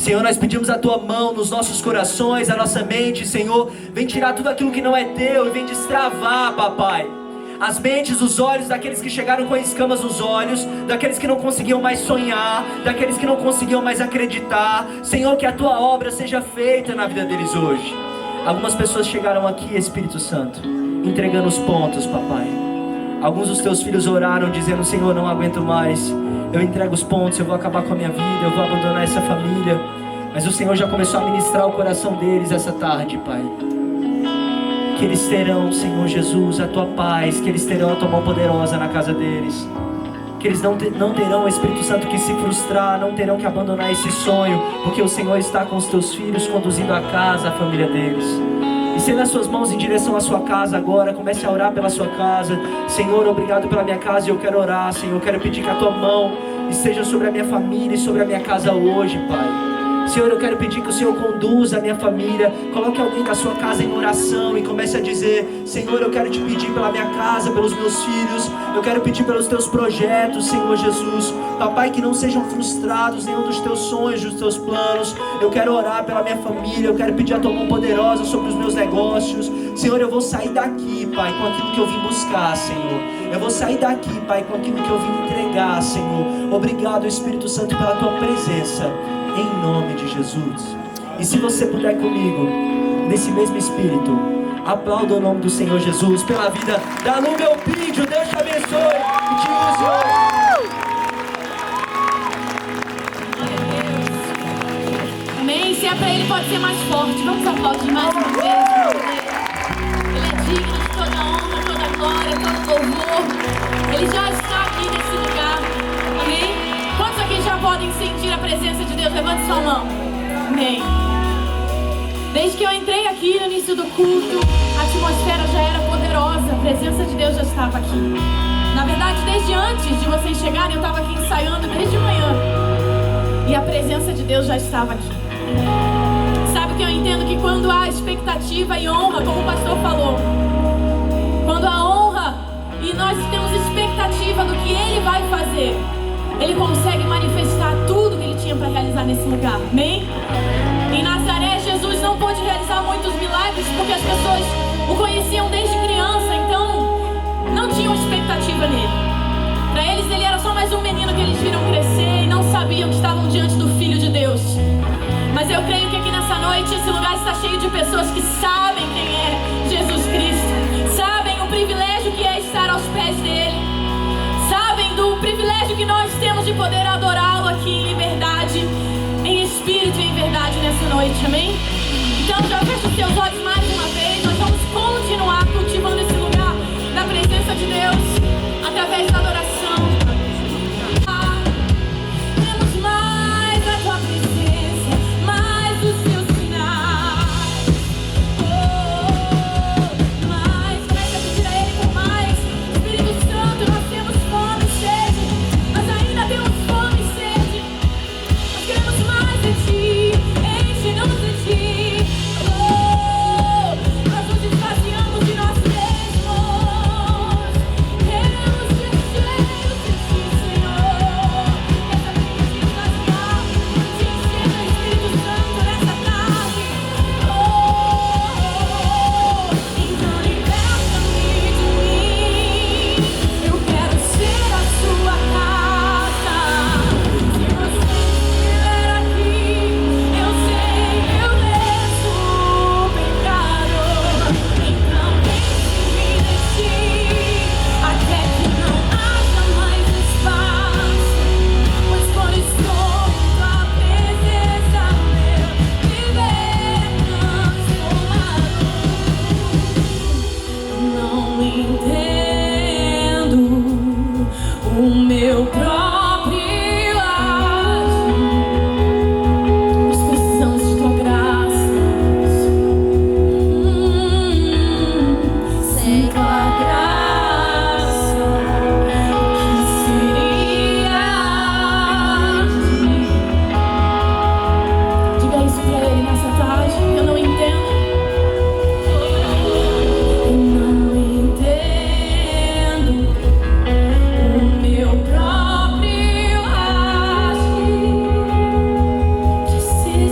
Senhor, nós pedimos a Tua mão nos nossos corações, a nossa mente, Senhor. Vem tirar tudo aquilo que não é Teu e vem destravar, papai, as mentes, os olhos daqueles que chegaram com escamas nos olhos, daqueles que não conseguiam mais sonhar, daqueles que não conseguiam mais acreditar. Senhor, que a Tua obra seja feita na vida deles hoje. Algumas pessoas chegaram aqui, Espírito Santo, entregando os pontos, papai. Alguns dos Teus filhos oraram dizendo: Senhor, não aguento mais, eu entrego os pontos, eu vou acabar com a minha vida, eu vou abandonar essa família. Mas o Senhor já começou a ministrar o coração deles essa tarde, Pai. Que eles terão, Senhor Jesus, a Tua paz, que eles terão a Tua mão poderosa na casa deles. Que eles não terão, o Espírito Santo, que se frustrar, não terão que abandonar esse sonho, porque o Senhor está com os Teus filhos, conduzindo a casa, a família deles. Estenda as suas mãos em direção à sua casa agora. Comece a orar pela sua casa. Senhor, obrigado pela minha casa e eu quero orar, Senhor. Eu quero pedir que a Tua mão esteja sobre a minha família e sobre a minha casa hoje, Pai. Senhor, eu quero pedir que o Senhor conduza a minha família. Coloque alguém da sua casa em oração e comece a dizer: Senhor, eu quero Te pedir pela minha casa, pelos meus filhos. Eu quero pedir pelos Teus projetos, Senhor Jesus. Papai, que não sejam frustrados nenhum dos Teus sonhos, dos Teus planos. Eu quero orar pela minha família. Eu quero pedir a Tua mão poderosa sobre os meus negócios. Senhor, eu vou sair daqui, Pai, com aquilo que eu vim buscar, Senhor. Eu vou sair daqui, Pai, com aquilo que eu vim entregar, Senhor. Obrigado, Espírito Santo, pela Tua presença, em nome de Jesus. E se você puder comigo, nesse mesmo Espírito, aplauda o nome do Senhor Jesus pela vida da Lu Belpídio. Deus te abençoe e te use hoje. Amém? Se é pra Ele, pode ser mais forte. Vamos aplaudir mais uma vez. Ele é digno de toda honra, toda glória, todo louvor. Ele já está aqui nesse lugar. Amém? Quantos aqui já podem sentir a presença de Deus? Levante sua mão. Amém. Desde que eu entrei aqui no início do culto, a atmosfera já era poderosa, a presença de Deus já estava aqui. Na verdade, desde antes de vocês chegarem, eu estava aqui ensaiando desde manhã. E a presença de Deus já estava aqui. Sabe o que eu entendo? Que quando há expectativa e honra, como o pastor falou, quando há honra e nós temos expectativa do que Ele vai fazer, Ele consegue manifestar tudo que Ele tinha para realizar nesse lugar. Amém? Em Nazaré, Jesus não pôde realizar muitos milagres porque as pessoas o conheciam desde criança, então não tinham expectativa nele. Para eles, ele era só mais um menino que eles viram crescer e não sabiam que estavam diante do Filho de Deus. Mas eu creio que aqui nessa noite esse lugar está cheio de pessoas que sabem quem é Jesus Cristo, sabem o privilégio que é estar aos pés dele, sabem do privilégio que nós temos de poder adorá-lo aqui em liberdade, em espírito e em verdade nessa noite, amém? Então já fecha os seus olhos mais uma vez. Nós vamos continuar cultivando esse lugar da presença de Deus através da adoração. Temos mais a Tua presença, mais os Teus sinais. Mais, comece a pedir a Ele por mais. Espírito Santo, nós temos fome e sede, nós ainda temos fome e sede. Nós queremos mais de Ti, enche-nos de Ti. Nós nos esvaziamos de nós mesmos. Queremos ser cheios de Ti, Senhor. Essa vida de esvaziar, te encher do Espírito Santo nessa tarde. Então liberta-me de mim. Eu quero ser a Sua casa. Se você estiver aqui, eu sei que eu desço o pecado. Então deixe-me de Ti, até que não haja mais espaço. Pois quando estou em Tua presença, meu viver é transformado. Não entendo o meu próprio agir, nós precisamos de Tua graça. Sem Tua graça, que seria de mim? Diga isso pra Ele nessa tarde. Eu não entendo. Eu não entendo o meu próprio agir. Que seria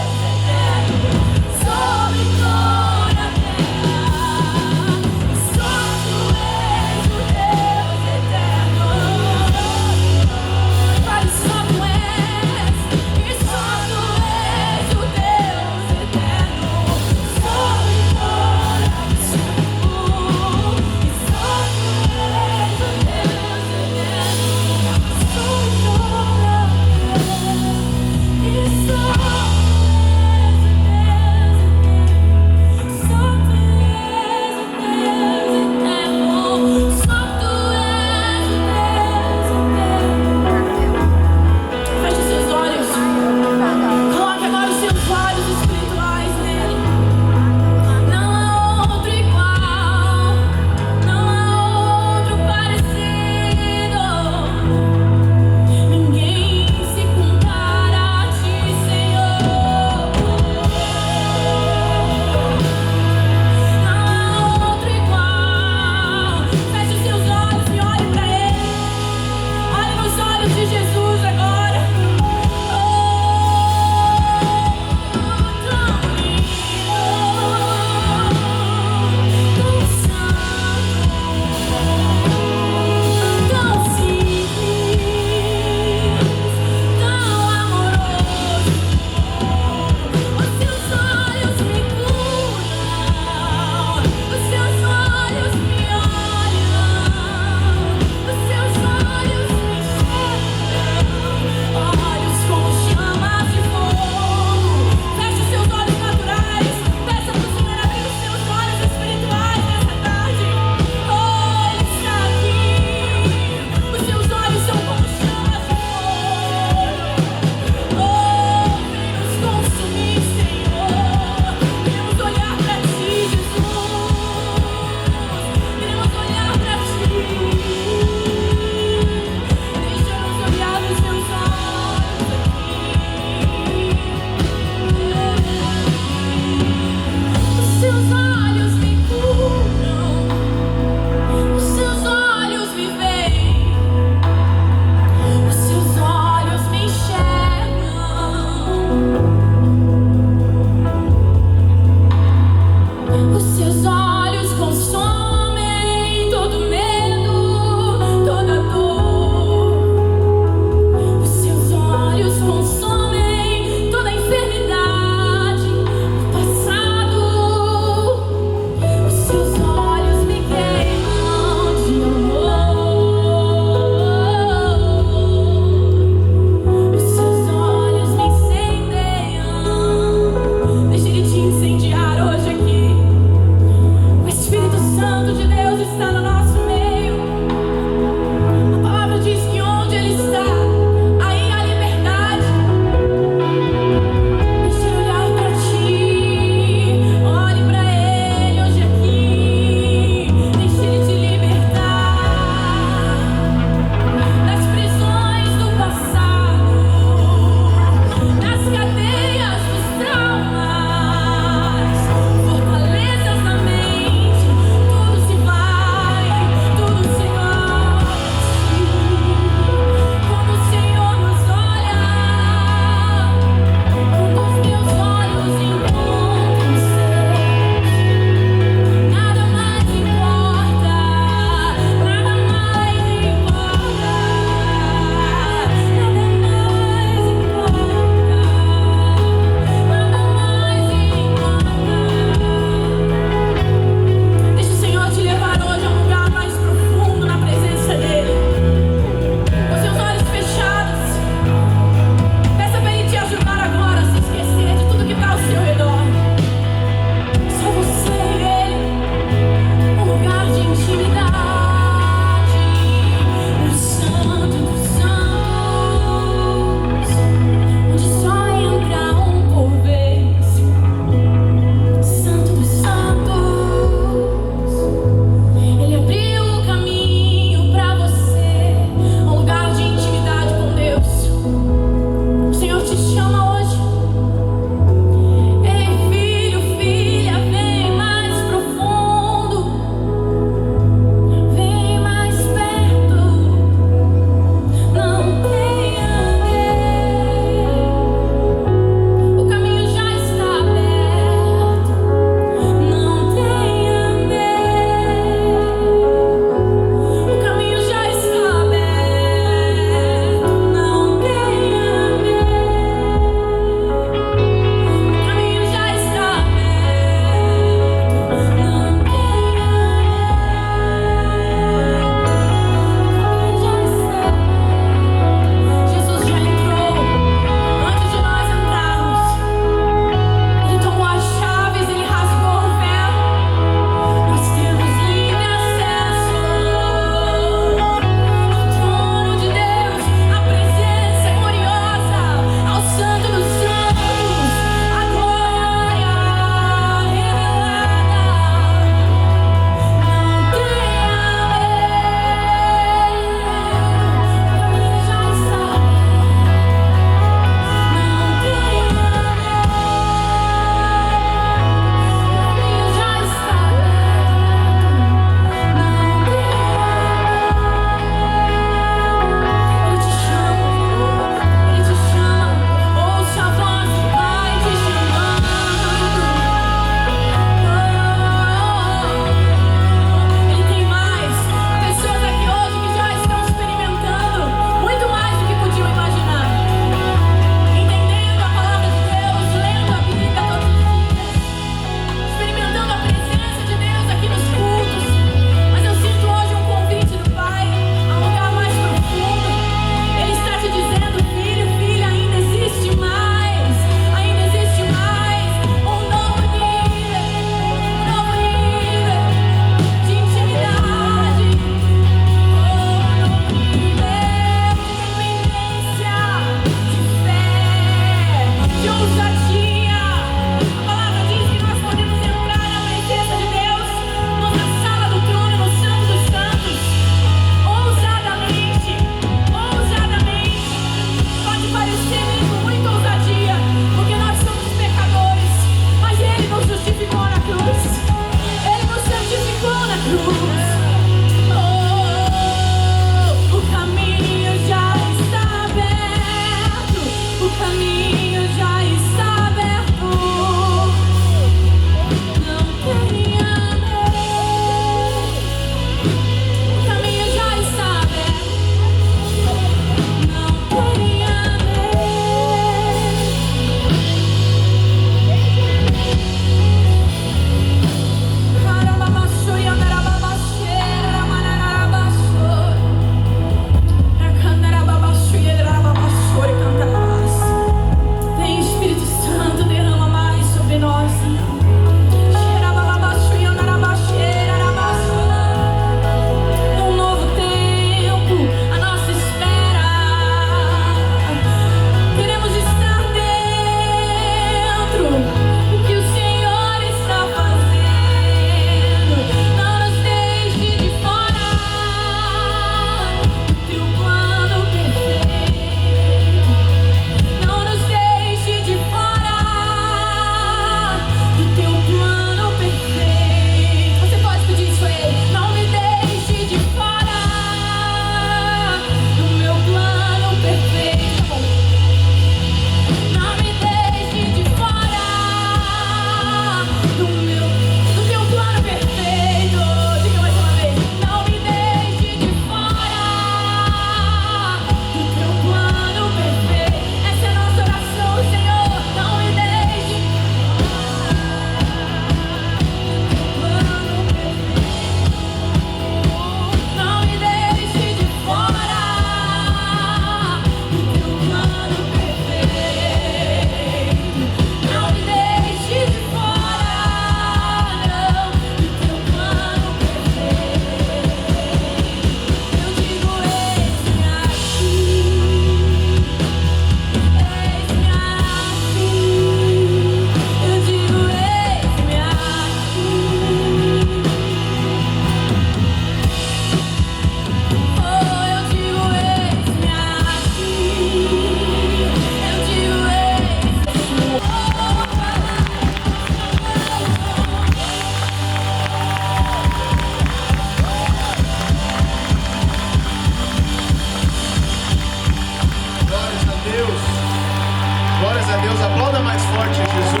Aplauda mais forte, Jesus.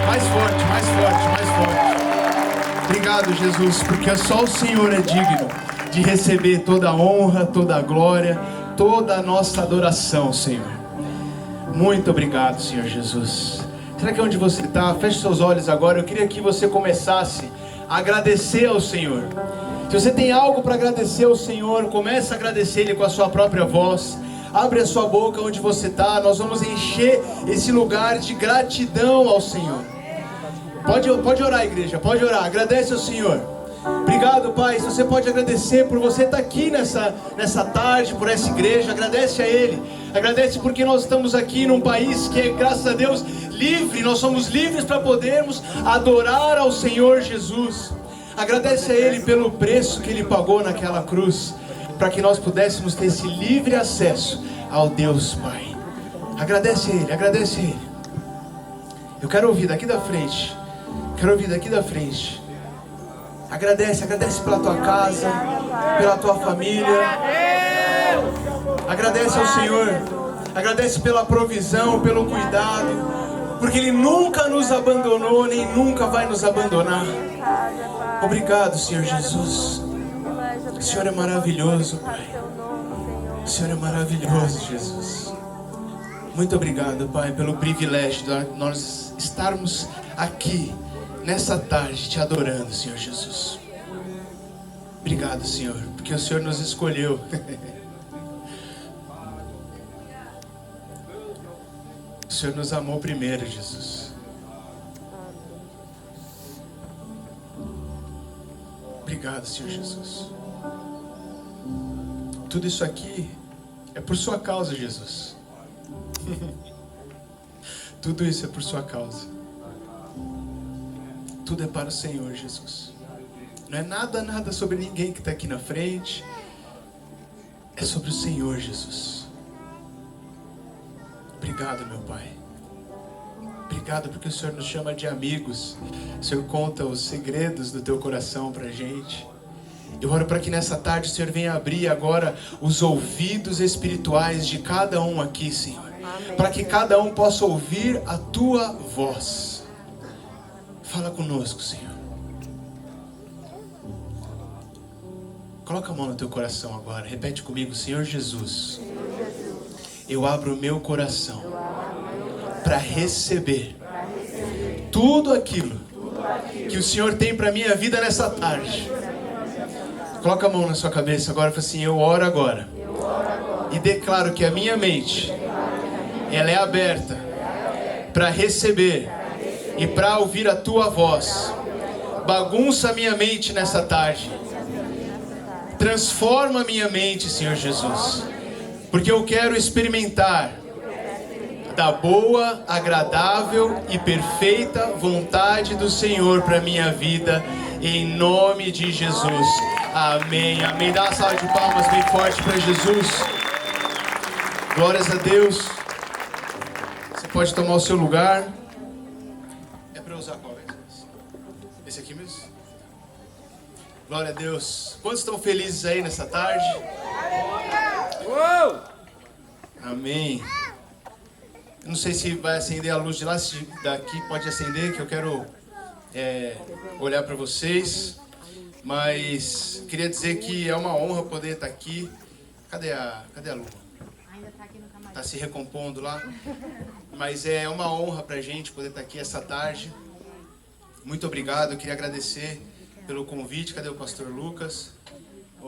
Mais forte, mais forte, mais forte. Obrigado, Jesus, porque só o Senhor é digno de receber toda a honra, toda a glória, toda a nossa adoração, Senhor. Muito obrigado, Senhor Jesus. Será que onde você está? Feche seus olhos agora. Eu queria que você começasse a agradecer ao Senhor. Se você tem algo para agradecer ao Senhor, comece a agradecer Ele com a sua própria voz. Abre a sua boca onde você está. Nós vamos encher esse lugar de gratidão ao Senhor. Pode orar, igreja, pode orar. Agradece ao Senhor. Obrigado, Pai. Se você pode agradecer por você estar aqui nessa tarde, por essa igreja, agradece a Ele. Agradece porque nós estamos aqui num país que é, graças a Deus, livre. Nós somos livres para podermos adorar ao Senhor Jesus. Agradece a Ele pelo preço que Ele pagou naquela cruz, para que nós pudéssemos ter esse livre acesso ao Deus Pai. Agradece a Ele, agradece a Ele. Eu quero ouvir daqui da frente. Quero ouvir daqui da frente. Agradece pela tua casa, pela tua família. Agradece ao Senhor. Agradece pela provisão, pelo cuidado, porque Ele nunca nos abandonou, nem nunca vai nos abandonar. Obrigado, Senhor Jesus. O Senhor é maravilhoso, Pai. O Senhor é maravilhoso, Jesus. Muito obrigado, Pai, pelo privilégio de nós estarmos aqui nessa tarde te adorando, Senhor Jesus. Obrigado, Senhor, porque o Senhor nos escolheu. O Senhor nos amou primeiro, Jesus. Obrigado, Senhor Jesus. Tudo isso aqui é por sua causa, Jesus. Tudo isso é por sua causa. Tudo é para o Senhor, Jesus. Não é nada sobre ninguém que está aqui na frente. É sobre o Senhor, Jesus. Obrigado, meu Pai. Obrigado porque o Senhor nos chama de amigos. O Senhor conta os segredos do teu coração para a gente. Eu oro para que nessa tarde o Senhor venha abrir agora os ouvidos espirituais de cada um aqui, Senhor. Para que cada um possa ouvir a tua voz. Fala conosco, Senhor. Coloca a mão no teu coração agora. Repete comigo, Senhor Jesus. Eu abro o meu coração para receber tudo aquilo que o Senhor tem para minha vida nessa tarde. Coloca a mão na sua cabeça agora e fala assim: eu oro agora e declaro que a minha mente ela é aberta para receber e para ouvir a tua voz. Bagunça a minha mente nessa tarde. Transforma a minha mente, Senhor Jesus. Porque eu quero experimentar da boa, agradável e perfeita vontade do Senhor para minha vida. Em nome de Jesus. Amém. Amém. Dá uma salva de palmas bem forte para Jesus. Glórias a Deus. Você pode tomar o seu lugar. Usar qual vez? Esse aqui mesmo? Glória a Deus. Quantos estão felizes aí nessa tarde? Uou! Amém. Eu não sei se vai acender a luz de lá, se daqui pode acender, que eu quero olhar para vocês. Mas queria dizer que é uma honra poder estar aqui. Cadê a Lu? Ainda está aqui no camarim. Está se recompondo lá. Mas é uma honra para a gente poder estar aqui essa tarde. Muito obrigado, eu queria agradecer pelo convite. Cadê o pastor Lucas?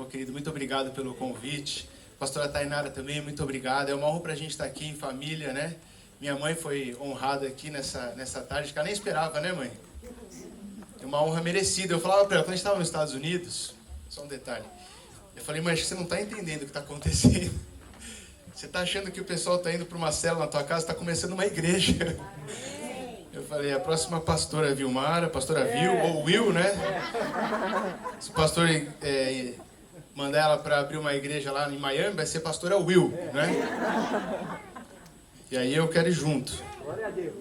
Querido, muito obrigado pelo convite. Pastora Tainara também, muito obrigado. É uma honra para a gente estar aqui em família, né? Minha mãe foi honrada aqui nessa tarde, que ela nem esperava, né, mãe? É uma honra merecida. Eu falava para ela, quando a gente estava nos Estados Unidos, só um detalhe. Eu falei, mãe, acho que você não está entendendo o que está acontecendo. Você está achando que o pessoal está indo para uma célula na tua casa, está começando uma igreja. Eu falei, a próxima pastora é Vilmara, pastora Vil, ou Will, né? Se o pastor mandar ela para abrir uma igreja lá em Miami, vai ser pastora Will, né? E aí eu quero ir junto. Glória a Deus.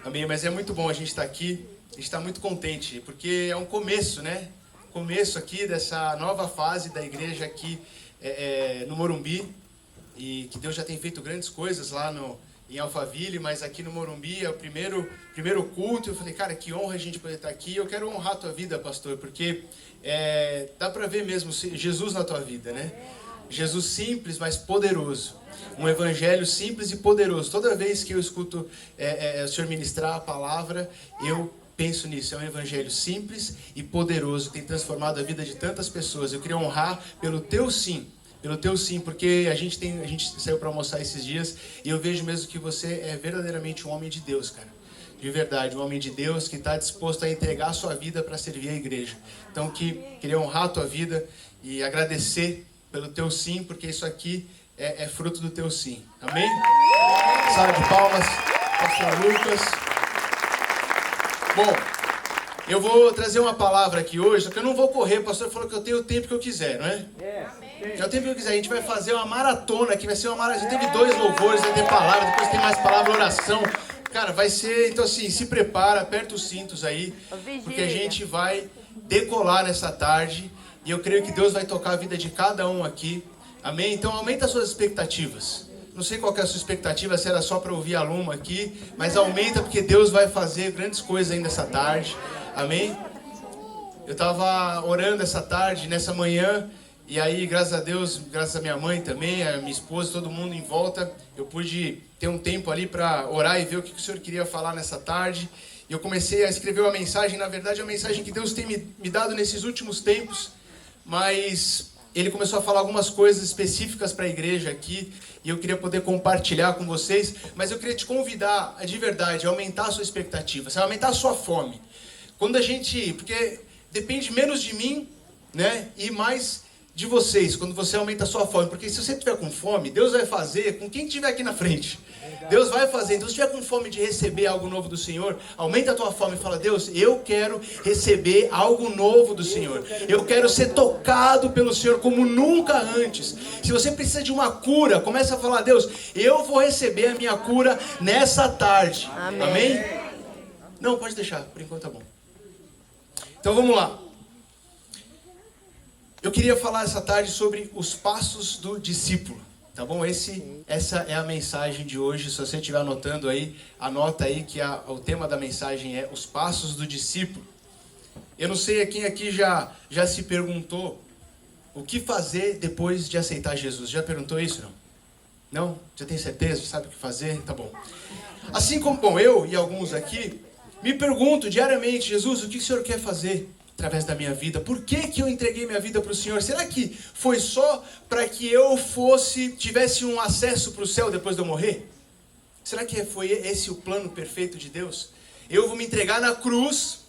Amém, mas é muito bom a gente estar aqui, a gente está muito contente, porque é um começo, né? Começo aqui dessa nova fase da igreja aqui no Morumbi, e que Deus já tem feito grandes coisas lá em Alphaville, mas aqui no Morumbi é o primeiro culto. Eu falei, cara, que honra a gente poder estar aqui. Eu quero honrar a tua vida, pastor, porque dá para ver mesmo Jesus na tua vida, né? Jesus simples, mas poderoso. Um evangelho simples e poderoso. Toda vez que eu escuto o Senhor ministrar a palavra, eu penso nisso. É um evangelho simples e poderoso, que tem transformado a vida de tantas pessoas. Eu queria honrar pelo teu sim, porque a gente saiu para almoçar esses dias e eu vejo mesmo que você é verdadeiramente um homem de Deus, cara. De verdade, um homem de Deus que está disposto a entregar a sua vida para servir a igreja. Então, queria honrar a tua vida e agradecer pelo teu sim, porque isso aqui é fruto do teu sim. Amém? Salve de palmas, pastor Lucas. Bom, eu vou trazer uma palavra aqui hoje, só que eu não vou correr. O pastor falou que eu tenho o tempo que eu quiser, não é? Já o tempo que eu quiser. A gente vai fazer uma maratona aqui, vai ser uma maratona. Já teve 2 louvores, vai ter palavra, depois tem mais palavra, oração. Cara, vai ser... Então assim, se prepara, aperta os cintos aí, porque a gente vai decolar nessa tarde. E eu creio que Deus vai tocar a vida de cada um aqui. Amém? Então aumenta as suas expectativas. Não sei qual que é a sua expectativa, se era só para ouvir a Luma aqui, mas aumenta porque Deus vai fazer grandes coisas ainda essa tarde. Amém? Eu estava orando essa tarde, nessa manhã, e aí, graças a Deus, graças a minha mãe também, a minha esposa, todo mundo em volta, eu pude ter um tempo ali para orar e ver o que o Senhor queria falar nessa tarde. E eu comecei a escrever uma mensagem, na verdade é uma mensagem que Deus tem me dado nesses últimos tempos, mas Ele começou a falar algumas coisas específicas para a igreja aqui, e eu queria poder compartilhar com vocês, mas eu queria te convidar, de verdade, a aumentar a sua expectativa, a aumentar a sua fome. Porque depende menos de mim, né, e mais de vocês, quando você aumenta a sua fome, porque se você estiver com fome, Deus vai fazer com quem estiver aqui na frente. Deus vai fazer. Então, se estiver com fome de receber algo novo do Senhor, aumenta a tua fome e fala, Deus, eu quero receber algo novo do Senhor. Eu quero ser tocado pelo Senhor como nunca antes. Se você precisa de uma cura, começa a falar, Deus, eu vou receber a minha cura nessa tarde. Amém? Amém? Não, pode deixar, por enquanto tá bom. Então vamos lá. Eu queria falar essa tarde sobre os passos do discípulo, tá bom? Essa é a mensagem de hoje. Se você estiver anotando aí, anota aí que o tema da mensagem é os passos do discípulo. Eu não sei quem aqui já se perguntou o que fazer depois de aceitar Jesus. Já perguntou isso, não? Não? Já tem certeza? Sabe o que fazer? Tá bom. Assim como eu e alguns aqui, me pergunto diariamente, Jesus, o que o Senhor quer fazer através da minha vida? Por que eu entreguei minha vida para o Senhor? Será que foi só para que eu tivesse um acesso para o céu depois de eu morrer? Será que foi esse o plano perfeito de Deus? Eu vou me entregar na cruz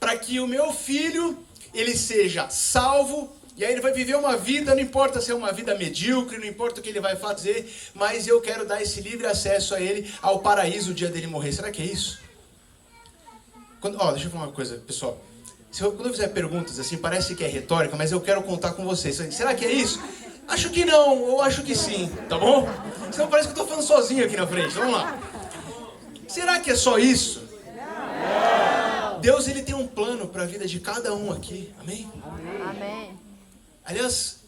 para que o meu filho, ele seja salvo, e aí ele vai viver uma vida, não importa se é uma vida medíocre, não importa o que ele vai fazer, mas eu quero dar esse livre acesso a ele, ao paraíso o dia dele morrer. Será que é isso? Deixa eu falar uma coisa, pessoal. Quando eu fizer perguntas assim, parece que é retórica, mas eu quero contar com vocês. Será que é isso? Acho que não, ou acho que sim, tá bom? Senão parece que eu estou falando sozinho aqui na frente. Vamos lá. Será que é só isso? Não. Deus, ele tem um plano para a vida de cada um aqui. Amém? Amém. Aliás,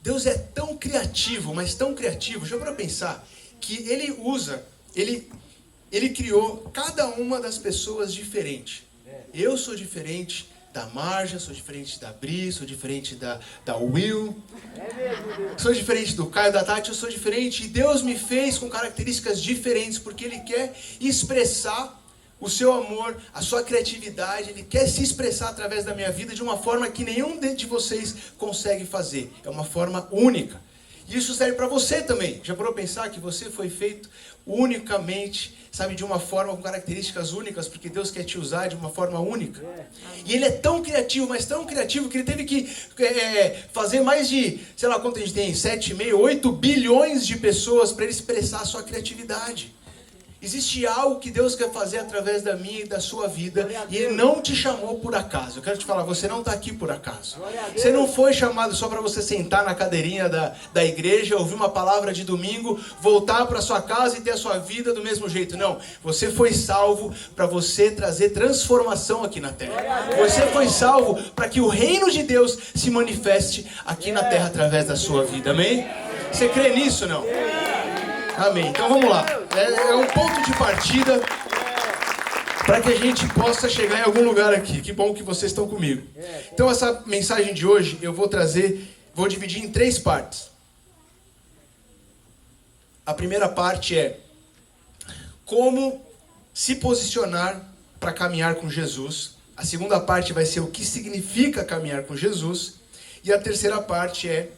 Deus é tão criativo, mas tão criativo, já para pensar, que ele criou cada uma das pessoas diferente. Eu sou diferente da Marja, sou diferente da Bri, sou diferente da Will, sou diferente do Caio, da Tati, eu sou diferente. E Deus me fez com características diferentes, porque Ele quer expressar o seu amor, a sua criatividade. Ele quer se expressar através da minha vida de uma forma que nenhum de vocês consegue fazer. É uma forma única. E isso serve para você também. Já parou a pensar que você foi feito unicamente, sabe, de uma forma com características únicas, porque Deus quer te usar de uma forma única. E Ele é tão criativo, mas tão criativo, que Ele teve que fazer mais de, sei lá quanto a gente tem, 7,5, 8 bilhões de pessoas para Ele expressar a sua criatividade. Existe algo que Deus quer fazer através da minha e da sua vida, e Ele não te chamou por acaso. Eu quero te falar, você não está aqui por acaso. Você não foi chamado só para você sentar na cadeirinha da igreja, ouvir uma palavra de domingo, voltar para sua casa e ter a sua vida do mesmo jeito. Não, você foi salvo para você trazer transformação aqui na terra. Você foi salvo para que o reino de Deus se manifeste aqui na terra através da sua vida. Amém? Você crê nisso, não? Amém. Então vamos lá. É um ponto de partida para que a gente possa chegar em algum lugar aqui. Que bom que vocês estão comigo. Então essa mensagem de hoje eu vou dividir em 3 partes. A primeira parte é como se posicionar para caminhar com Jesus. A segunda parte vai ser o que significa caminhar com Jesus. E a terceira parte é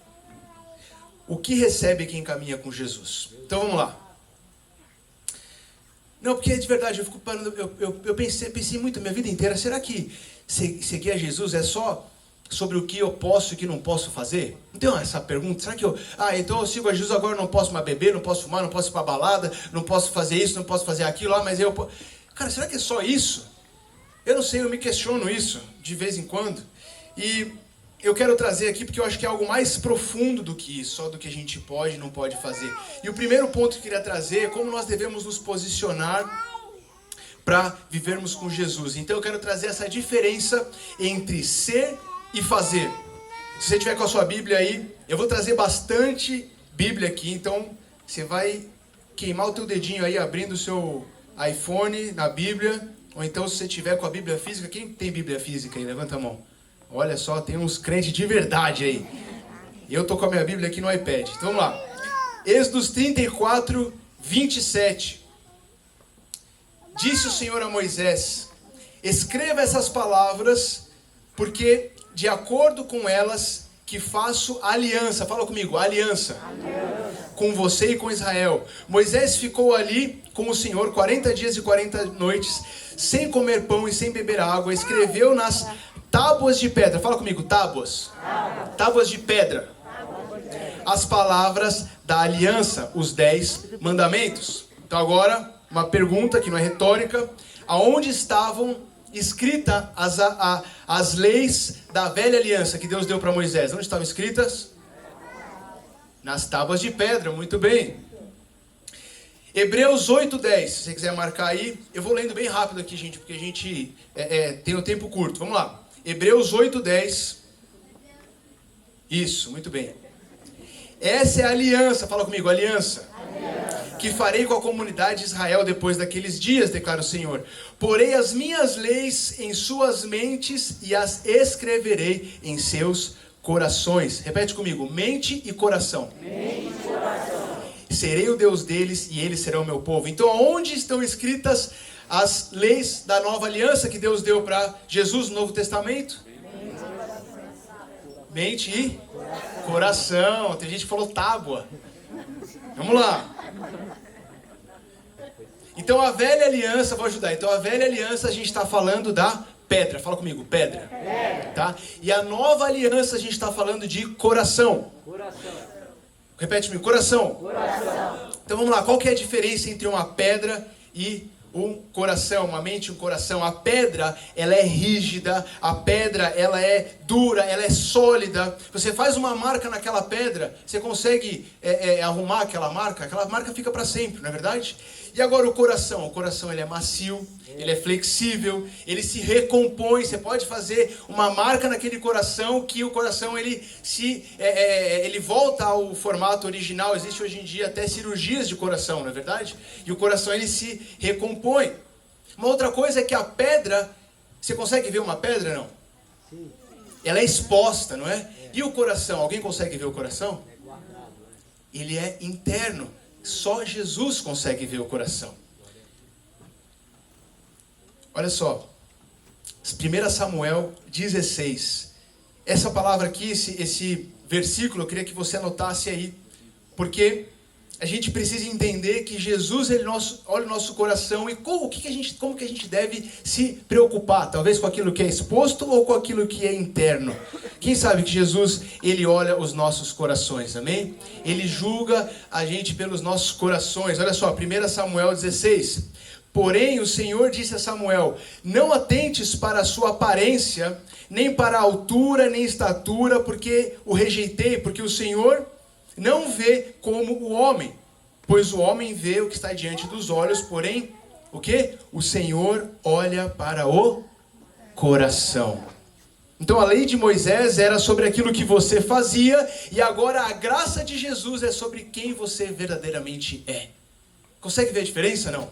o que recebe quem caminha com Jesus. Então vamos lá. Não, porque de verdade, eu fico parando, eu pensei muito a minha vida inteira, será que seguir a Jesus é só sobre o que eu posso e o que não posso fazer? Não tem essa pergunta? Será que então eu sigo a Jesus, agora eu não posso mais beber, não posso fumar, não posso ir pra balada, não posso fazer isso, não posso fazer aquilo, mas eu... Cara, será que é só isso? Eu não sei, eu me questiono isso de vez em quando. E eu quero trazer aqui porque eu acho que é algo mais profundo do que isso, só do que a gente pode e não pode fazer. E o primeiro ponto que eu queria trazer é como nós devemos nos posicionar para vivermos com Jesus. Então eu quero trazer essa diferença entre ser e fazer. Se você tiver com a sua Bíblia aí, eu vou trazer bastante Bíblia aqui, então você vai queimar o teu dedinho aí abrindo o seu iPhone na Bíblia, ou então se você tiver com a Bíblia física, quem tem Bíblia física aí? Levanta a mão. Olha só, tem uns crentes de verdade aí. Eu tô com a minha Bíblia aqui no iPad. Então vamos lá. Êxodos 34, 27. Disse o Senhor a Moisés: escreva essas palavras, porque de acordo com elas que faço aliança. Fala comigo, aliança. Com você e com Israel. Moisés ficou ali com o Senhor 40 dias e 40 noites, sem comer pão e sem beber água. Escreveu nas tábuas de pedra. Fala comigo, tábuas. Tábuas de pedra. As palavras da aliança, os 10 mandamentos. Então agora, uma pergunta que não é retórica. Aonde estavam escritas as leis da velha aliança que Deus deu para Moisés? Onde estavam escritas? Nas tábuas de pedra, muito bem. Hebreus 8:10, se você quiser marcar aí. Eu vou lendo bem rápido aqui, gente, porque a gente tem um tempo curto. Vamos lá. Hebreus 8:10. Isso, muito bem. Essa é a aliança, fala comigo, aliança. Que farei com a comunidade de Israel depois daqueles dias, declara o Senhor. Porei as minhas leis em suas mentes e as escreverei em seus corações. Repete comigo, mente e coração. Mente e coração. Serei o Deus deles e eles serão o meu povo. Então, onde estão escritas as leis da nova aliança que Deus deu para Jesus no Novo Testamento? Mente e coração. Tem gente que falou tábua. Vamos lá. Então a velha aliança, vou ajudar. Então a velha aliança a gente está falando da pedra. Fala comigo, pedra. Tá? E a nova aliança a gente está falando de coração. Repete comigo, coração. Então vamos lá, qual que é a diferença entre uma pedra e um coração, uma mente e um coração? A pedra, ela é rígida, a pedra, ela é dura, ela é sólida. Você faz uma marca naquela pedra, você consegue arrumar aquela marca fica para sempre, não é verdade? E agora o coração ele é macio, ele é flexível, ele se recompõe. Você pode fazer uma marca naquele coração que o coração ele volta ao formato original. Existe hoje em dia até cirurgias de coração, não é verdade? E o coração ele se recompõe. Uma outra coisa é que a pedra, você consegue ver uma pedra, não? Sim. Ela é exposta, não é? E o coração, alguém consegue ver o coração? Ele é interno. Só Jesus consegue ver o coração. Olha só, 1 Samuel 16. Essa palavra aqui, esse versículo, eu queria que você anotasse aí, porque a gente precisa entender que Jesus ele olha o nosso coração e como que a gente deve se preocupar, talvez com aquilo que é exposto ou com aquilo que é interno. Quem sabe que Jesus ele olha os nossos corações, amém? Ele julga a gente pelos nossos corações. Olha só, 1 Samuel 16. Porém o Senhor disse a Samuel: não atentes para a sua aparência, nem para a altura, nem estatura, porque o rejeitei, porque o Senhor não vê como o homem, pois o homem vê o que está diante dos olhos, porém, o quê? O Senhor olha para o coração. Então a lei de Moisés era sobre aquilo que você fazia, e agora a graça de Jesus é sobre quem você verdadeiramente é. Consegue ver a diferença, não?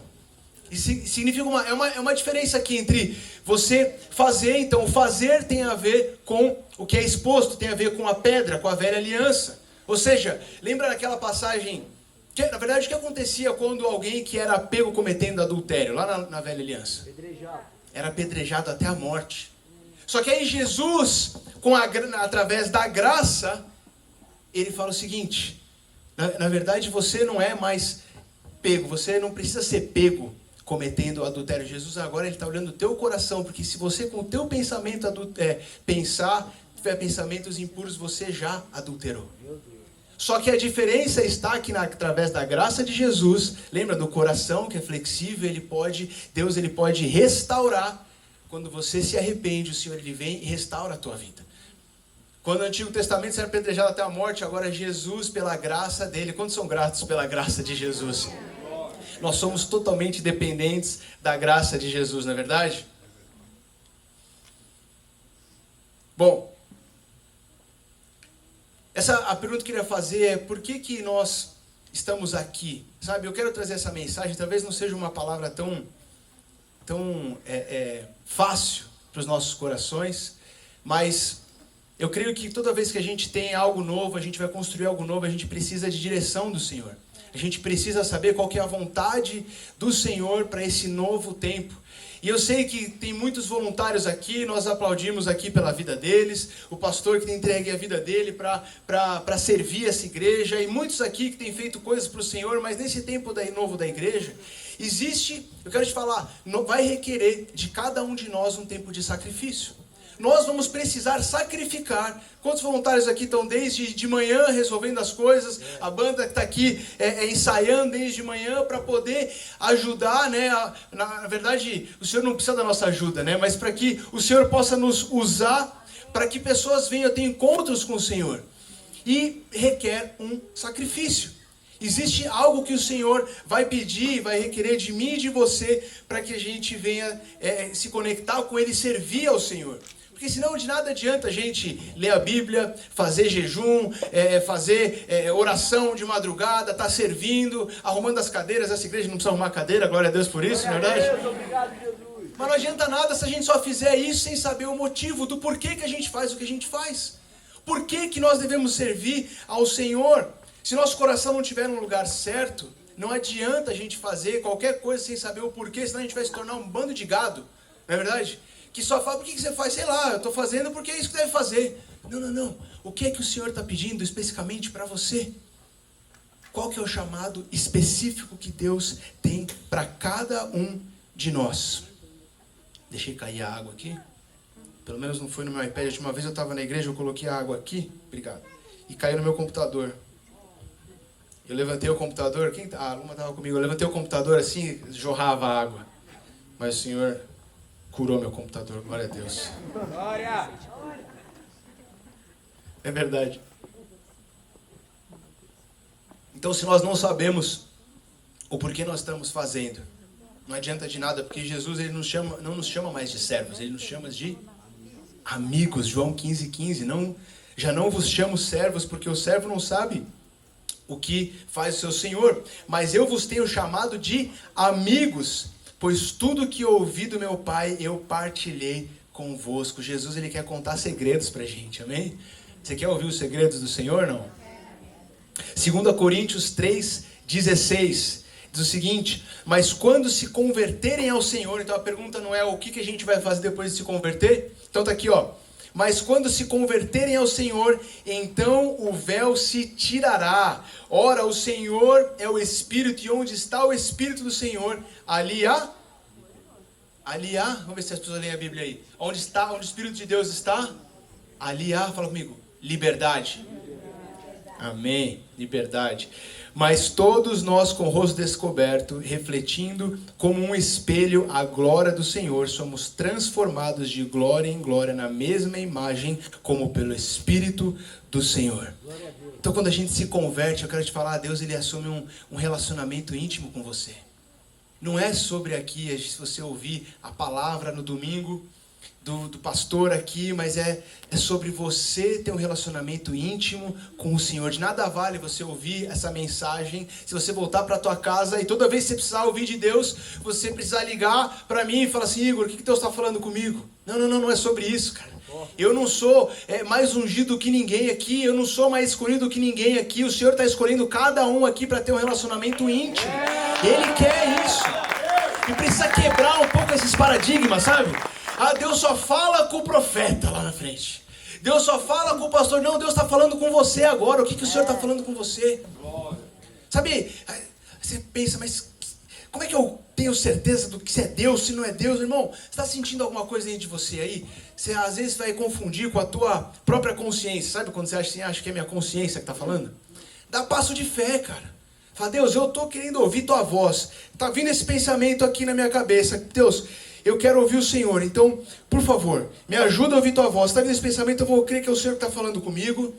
E significa uma diferença aqui entre você fazer. Então o fazer tem a ver com o que é exposto, tem a ver com a pedra, com a velha aliança. Ou seja, lembra daquela passagem, que na verdade o que acontecia quando alguém que era pego cometendo adultério, lá na velha aliança? Era apedrejado até a morte. Só que aí Jesus, através da graça, ele fala o seguinte: na verdade você não é mais pego, você não precisa ser pego cometendo adultério. Jesus agora ele está olhando o teu coração, porque se você com o teu pensamento tiver pensamentos impuros, você já adulterou. Só que a diferença está aqui através da graça de Jesus. Lembra do coração que é flexível, Deus ele pode restaurar. Quando você se arrepende, o Senhor ele vem e restaura a tua vida. Quando no Antigo Testamento você era apedrejado até a morte, agora Jesus, pela graça dele. Quantos são gratos pela graça de Jesus? Nós somos totalmente dependentes da graça de Jesus, não é verdade? Bom, a pergunta que eu queria fazer é: por que nós estamos aqui? Sabe, eu quero trazer essa mensagem, talvez não seja uma palavra tão fácil para os nossos corações, mas eu creio que toda vez que a gente tem algo novo, a gente vai construir algo novo, a gente precisa de direção do Senhor. A gente precisa saber qual que é a vontade do Senhor para esse novo tempo. E eu sei que tem muitos voluntários aqui, nós aplaudimos aqui pela vida deles, o pastor que tem entregue a vida dele para servir essa igreja, e muitos aqui que têm feito coisas para o Senhor, mas nesse tempo novo da igreja, eu quero te falar, vai requerer de cada um de nós um tempo de sacrifício. Nós vamos precisar sacrificar. Quantos voluntários aqui estão desde de manhã resolvendo as coisas? A banda que está aqui ensaiando desde de manhã para poder ajudar, né? Na verdade, o Senhor não precisa da nossa ajuda, né? Mas para que o Senhor possa nos usar, para que pessoas venham ter encontros com o Senhor. E requer um sacrifício. Existe algo que o Senhor vai pedir, vai requerer de mim e de você, para que a gente venha se conectar com Ele e servir ao Senhor. Porque senão de nada adianta a gente ler a Bíblia, fazer jejum, fazer oração de madrugada, estar servindo, arrumando as cadeiras. Essa igreja não precisa arrumar cadeira, glória a Deus por isso, não é verdade? Obrigado, Jesus. Mas não adianta nada se a gente só fizer isso sem saber o motivo do porquê que a gente faz o que a gente faz. Por que nós devemos servir ao Senhor? Se nosso coração não estiver no lugar certo, não adianta a gente fazer qualquer coisa sem saber o porquê, senão a gente vai se tornar um bando de gado, não é verdade? Que só fala: por que você faz? Sei lá, eu estou fazendo porque é isso que deve fazer. Não. O que é que o Senhor está pedindo especificamente para você? Qual que é o chamado específico que Deus tem para cada um de nós? Deixei cair a água aqui. Pelo menos não foi no meu iPad. Uma vez eu estava na igreja, eu coloquei a água aqui. Obrigado. E caiu no meu computador. Eu levantei o computador. A Luma estava comigo. Eu levantei o computador assim, jorrava água. Mas o Senhor curou meu computador, glória a Deus. Glória! É verdade. Então, se nós não sabemos o porquê nós estamos fazendo, não adianta de nada, porque Jesus ele não nos chama mais de servos, ele nos chama de amigos. João 15:15. Já não vos chamo servos, porque o servo não sabe o que faz o seu senhor, mas eu vos tenho chamado de amigos, pois tudo que ouvi do meu Pai eu partilhei convosco. Jesus ele quer contar segredos pra gente, amém? Você quer ouvir os segredos do Senhor, não? 2 Coríntios 3:16 diz o seguinte: mas quando se converterem ao Senhor, então a pergunta não é o que a gente vai fazer depois de se converter? Então tá aqui, ó. Mas quando se converterem ao Senhor, então o véu se tirará. Ora, o Senhor é o Espírito, e onde está o Espírito do Senhor, ali há... Vamos ver se as pessoas leem a Bíblia aí. Onde o Espírito de Deus está? Ali há, fala comigo, liberdade. Amém, liberdade. Mas todos nós com o rosto descoberto, refletindo como um espelho a glória do Senhor, somos transformados de glória em glória na mesma imagem, como pelo Espírito do Senhor. Então quando a gente se converte, eu quero te falar, Deus ele assume um relacionamento íntimo com você. Não é sobre aqui, se você ouvir a palavra no domingo, do pastor aqui, mas é sobre você ter um relacionamento íntimo com o Senhor. De nada vale você ouvir essa mensagem se você voltar para a tua casa e toda vez que você precisar ouvir de Deus, você precisar ligar para mim e falar assim: Igor, o que Deus está falando comigo? Não é sobre isso, cara. Eu não sou mais ungido que ninguém aqui, eu não sou mais escolhido que ninguém aqui. O Senhor está escolhendo cada um aqui para ter um relacionamento íntimo. Ele quer isso. E precisa quebrar um pouco esses paradigmas, sabe? Ah, Deus só fala com o profeta lá na frente. Deus só fala com o pastor. Não, Deus está falando com você agora. O que o Senhor está falando com você? Sabe, você pensa, mas como é que eu tenho certeza do que se é Deus, se não é Deus? Irmão, você está sentindo alguma coisa dentro de você aí? Você às vezes vai confundir com a tua própria consciência. Sabe quando você acha assim, acho que é minha consciência que está falando? Dá passo de fé, cara. Fala: Deus, eu estou querendo ouvir tua voz. Está vindo esse pensamento aqui na minha cabeça. Deus, eu quero ouvir o Senhor. Então, por favor, me ajuda a ouvir tua voz. Está vindo esse pensamento, eu vou crer que é o Senhor que está falando comigo.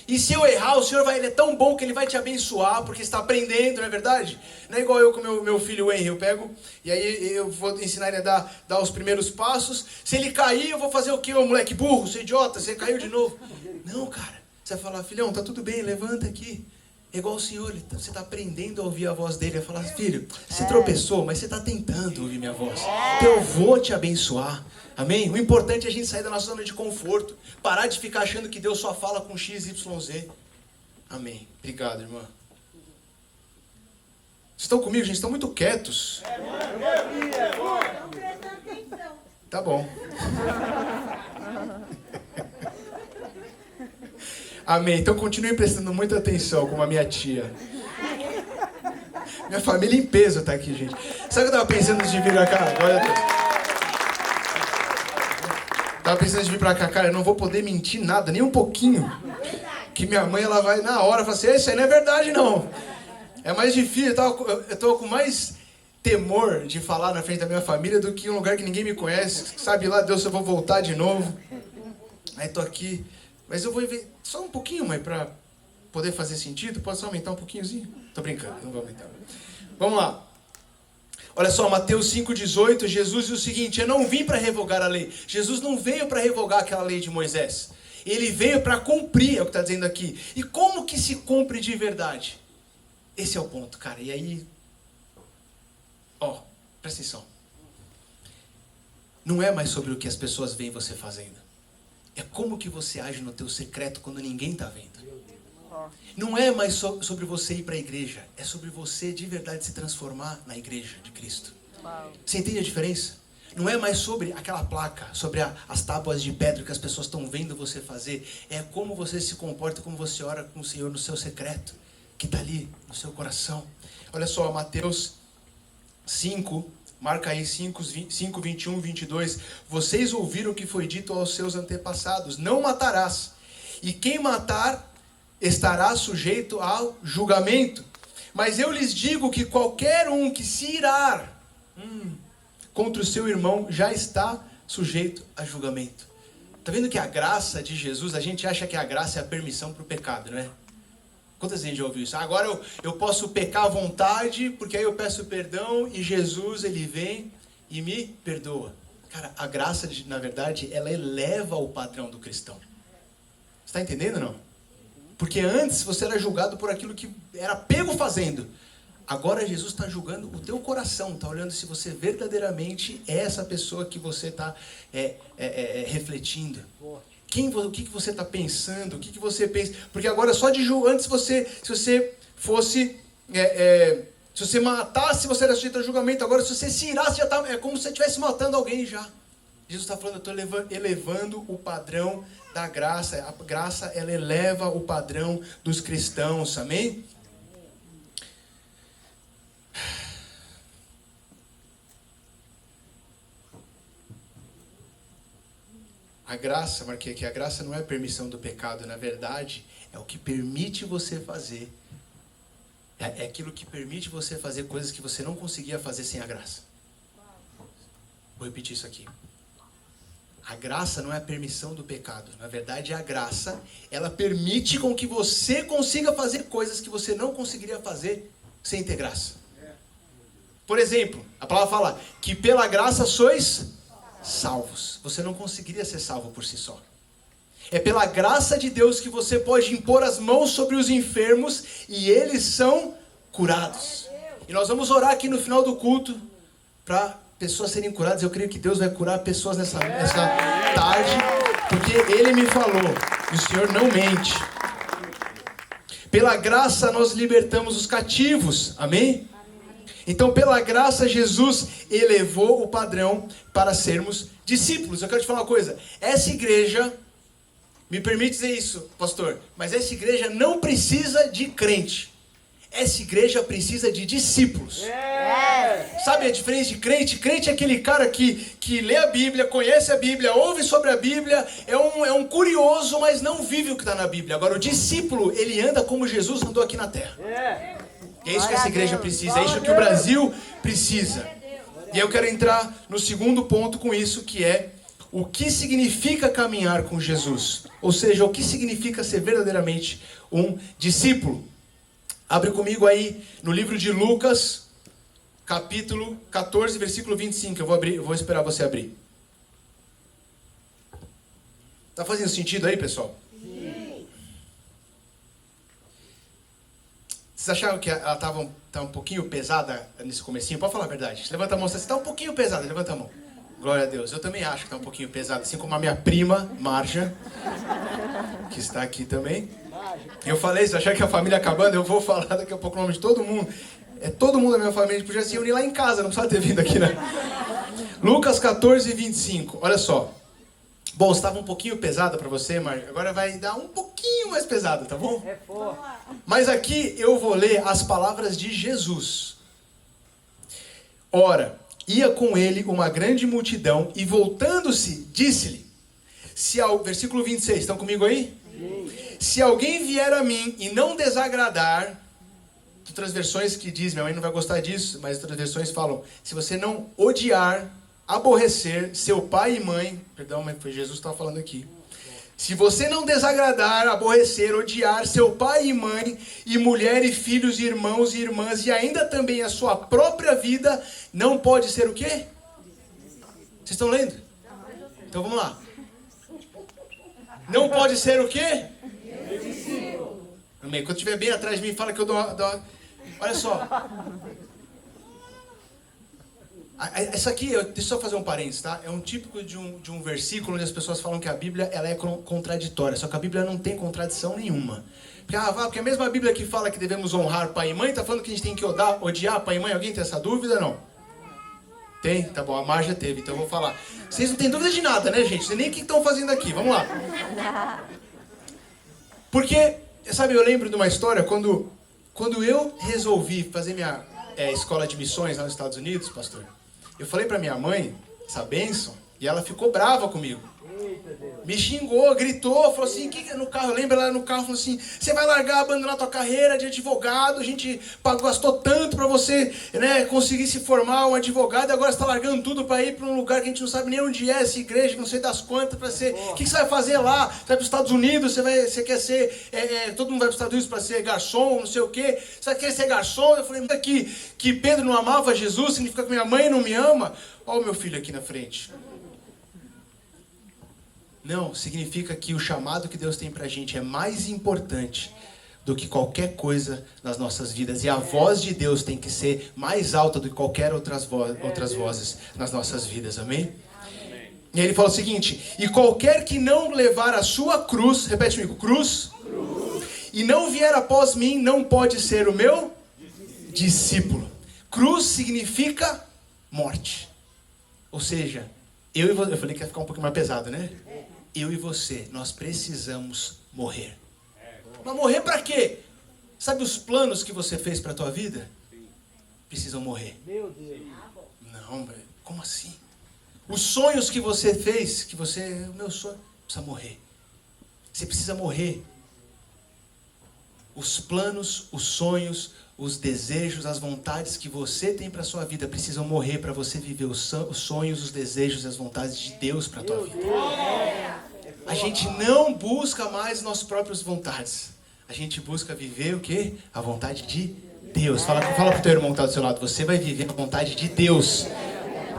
E se eu errar, o Senhor ele é tão bom que Ele vai te abençoar, porque está aprendendo, não é verdade? Não é igual eu com meu filho Henry. Eu pego e aí eu vou ensinar ele a dar os primeiros passos. Se ele cair, eu vou fazer o quê? Ô moleque burro, você é idiota, você caiu de novo. Não, cara. Você vai falar: filhão, tá tudo bem, levanta aqui. É igual o Senhor, você está aprendendo a ouvir a voz dele. Vai falar: filho, você tropeçou, mas você está tentando ouvir minha voz. Então eu vou te abençoar. Amém? O importante é a gente sair da nossa zona de conforto. Parar de ficar achando que Deus só fala com X, Y, Z. Amém. Obrigado, irmã. Vocês estão comigo, gente? Estão muito quietos. Tá bom. Amém. Então continue prestando muita atenção, como a minha tia. Minha família em peso tá aqui, gente. Sabe o que eu estava pensando antes de vir pra cá? Glória a Deus. Tava pensando antes de vir pra cá, cara, eu não vou poder mentir nada, nem um pouquinho. Que minha mãe, ela vai na hora falar assim: isso aí não é verdade, não. É mais difícil, eu tô com mais temor de falar na frente da minha família do que um lugar que ninguém me conhece. Sabe lá, Deus, eu vou voltar de novo. Aí tô aqui, mas eu vou ver só um pouquinho, mãe, pra poder fazer sentido. Pode só aumentar um pouquinhozinho? Tô brincando, não vou aumentar. Vamos lá. Olha só, Mateus 5,18, Jesus diz o seguinte: eu não vim para revogar a lei. Jesus não veio para revogar aquela lei de Moisés. Ele veio para cumprir, é o que está dizendo aqui. E como que se cumpre de verdade? Esse é o ponto, cara. E aí, presta atenção. Não é mais sobre o que as pessoas veem você fazendo. É como que você age no teu secreto quando ninguém está vendo. Não é mais sobre você ir para a igreja. É sobre você de verdade se transformar na igreja de Cristo. Você entende a diferença? Não é mais sobre aquela placa, sobre as tábuas de pedra que as pessoas estão vendo você fazer. É como você se comporta, como você ora com o Senhor no seu secreto, que está ali no seu coração. Olha só, Mateus 5, marca aí 5, 21, 22. Vocês ouviram o que foi dito aos seus antepassados: não matarás. E quem matar estará sujeito ao julgamento. Mas eu lhes digo que qualquer um que se irar contra o seu irmão já está sujeito a julgamento. Tá vendo que a graça de Jesus, a gente acha que a graça é a permissão para o pecado, não é? Quantas vezes já ouviu isso? Agora eu posso pecar à vontade, porque aí eu peço perdão e Jesus, ele vem e me perdoa. Cara, a graça, na verdade, ela eleva o padrão do cristão. Você está entendendo ou não? Porque antes você era julgado por aquilo que era pego fazendo. Agora Jesus está julgando o teu coração, está olhando se você verdadeiramente é essa pessoa que você está refletindo. O que você está pensando? O que você pensa? Porque agora só de julgar, antes se você fosse, se você matasse, você era sujeito a julgamento. Agora se você se irasse, já tá, é como se você estivesse matando alguém já. Jesus está falando: eu estou elevando o padrão da graça. A graça, ela eleva o padrão dos cristãos, amém? A graça, marquei aqui, a graça não é a permissão do pecado, na verdade, é o que permite você fazer. É aquilo que permite você fazer coisas que você não conseguia fazer sem a graça. Vou repetir isso aqui. A graça não é a permissão do pecado. Na verdade, a graça, ela permite com que você consiga fazer coisas que você não conseguiria fazer sem ter graça. Por exemplo, a palavra fala que pela graça sois salvos. Você não conseguiria ser salvo por si só. É pela graça de Deus que você pode impor as mãos sobre os enfermos e eles são curados. E nós vamos orar aqui no final do culto para pessoas serem curadas. Eu creio que Deus vai curar pessoas nessa tarde, porque Ele me falou, e o Senhor não mente. Pela graça nós libertamos os cativos, amém? Então, pela graça, Jesus elevou o padrão para sermos discípulos. Eu quero te falar uma coisa, essa igreja, me permite dizer isso, pastor, mas essa igreja não precisa de crente. Essa igreja precisa de discípulos. Sabe a diferença de crente? Crente é aquele cara que lê a Bíblia, conhece a Bíblia, ouve sobre a Bíblia, é um curioso, mas não vive o que está na Bíblia. Agora, o discípulo, ele anda como Jesus andou aqui na terra. E é isso que essa igreja precisa, é isso que o Brasil precisa. E eu quero entrar no segundo ponto com isso, que é o que significa caminhar com Jesus. Ou seja, o que significa ser verdadeiramente um discípulo. Abre comigo aí no livro de Lucas, capítulo 14, versículo 25. Eu vou esperar você abrir. Tá fazendo sentido aí, pessoal? Sim. Vocês acharam que ela tá um pouquinho pesada nesse comecinho? Pode falar a verdade. Levanta a mão. Você está um pouquinho pesada, levanta a mão. Glória a Deus. Eu também acho que está um pouquinho pesada, assim como a minha prima, Marja, que está aqui também. Eu falei, se achar que a família acabando, eu vou falar daqui a pouco o nome de todo mundo. É todo mundo da minha família, a gente podia se unir lá em casa, não precisava ter vindo aqui, né? Lucas 14, 25, olha só. Bom, estava um pouquinho pesada para você, Marja, agora vai dar um pouquinho mais pesada, tá bom? Mas aqui eu vou ler as palavras de Jesus. Ora, ia com ele uma grande multidão e voltando-se, disse-lhe, versículo 26, estão comigo aí? Se alguém vier a mim e não desagradar, outras versões que diz, minha mãe não vai gostar disso, mas outras versões falam, se você não odiar, aborrecer seu pai e mãe, perdão, mas foi Jesus que estava falando aqui. Se você não desagradar, aborrecer, odiar seu pai e mãe, e mulher e filhos, e irmãos e irmãs, e ainda também a sua própria vida, não pode ser o quê? Vocês estão lendo? Então vamos lá. Não pode ser o quê? Amém. Quando estiver bem atrás de mim, fala que eu dou uma... Olha só. Essa aqui, deixa eu só fazer um parênteses, tá? É um típico de um versículo onde as pessoas falam que a Bíblia ela é contraditória. Só que a Bíblia não tem contradição nenhuma. Porque a mesma Bíblia que fala que devemos honrar pai e mãe, está falando que a gente tem que odiar pai e mãe. Alguém tem essa dúvida? Não? Tem? Tá bom, a Marja teve, então eu vou falar. Vocês não têm dúvida de nada, né, gente? Vocês nem o que estão fazendo aqui. Vamos lá. Porque, sabe, eu lembro de uma história, quando eu resolvi fazer minha escola de missões lá nos Estados Unidos, pastor, eu falei pra minha mãe, essa bênção, e ela ficou brava comigo. Me xingou, gritou, falou assim, no carro, eu lembro ela no carro, falou assim, você vai largar, abandonar tua carreira de advogado, a gente gastou tanto pra você, né, conseguir se formar um advogado, e agora você tá largando tudo pra ir pra um lugar que a gente não sabe nem onde é essa igreja, não sei das quantas, pra ser, o que você vai fazer lá? Você vai pros Estados Unidos, você quer ser, todo mundo vai pros Estados Unidos pra ser garçom, não sei o quê, você vai querer ser garçom? Eu falei, que Pedro não amava Jesus, significa que minha mãe não me ama? Olha o meu filho aqui na frente. Não, significa que o chamado que Deus tem pra gente é mais importante do que qualquer coisa nas nossas vidas. E a voz de Deus tem que ser mais alta do que qualquer outras vozes nas nossas vidas, amém? E ele fala o seguinte, e qualquer que não levar a sua cruz, repete comigo, cruz, e não vier após mim, não pode ser o meu discípulo. Cruz significa morte. Ou seja, eu e você, eu falei que ia ficar um pouquinho mais pesado, né? Eu e você, nós precisamos morrer. Mas morrer pra quê? Sabe os planos que você fez pra tua vida? Precisam morrer. Meu Deus. Não, como assim? Os sonhos que você fez, o meu sonho, precisa morrer. Você precisa morrer. Os planos, os sonhos, os desejos, as vontades que você tem para sua vida precisam morrer para você viver os sonhos, os desejos e as vontades de Deus para a tua vida. A gente não busca mais nossas próprias vontades. A gente busca viver o quê? A vontade de Deus. Fala pro teu irmão que está do seu lado. Você vai viver a vontade de Deus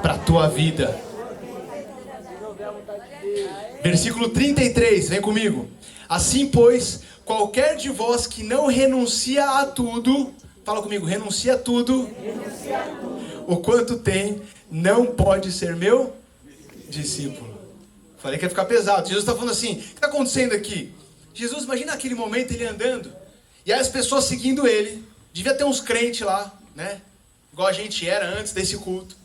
para a tua vida. Versículo 33, vem comigo. Assim, pois, qualquer de vós que não renuncia a tudo, fala comigo, renuncia a tudo, o quanto tem, não pode ser meu discípulo. Falei que ia ficar pesado. Jesus está falando assim, o que está acontecendo aqui? Jesus, imagina aquele momento, ele andando, e aí as pessoas seguindo ele, devia ter uns crentes lá, né? Igual a gente era antes desse culto.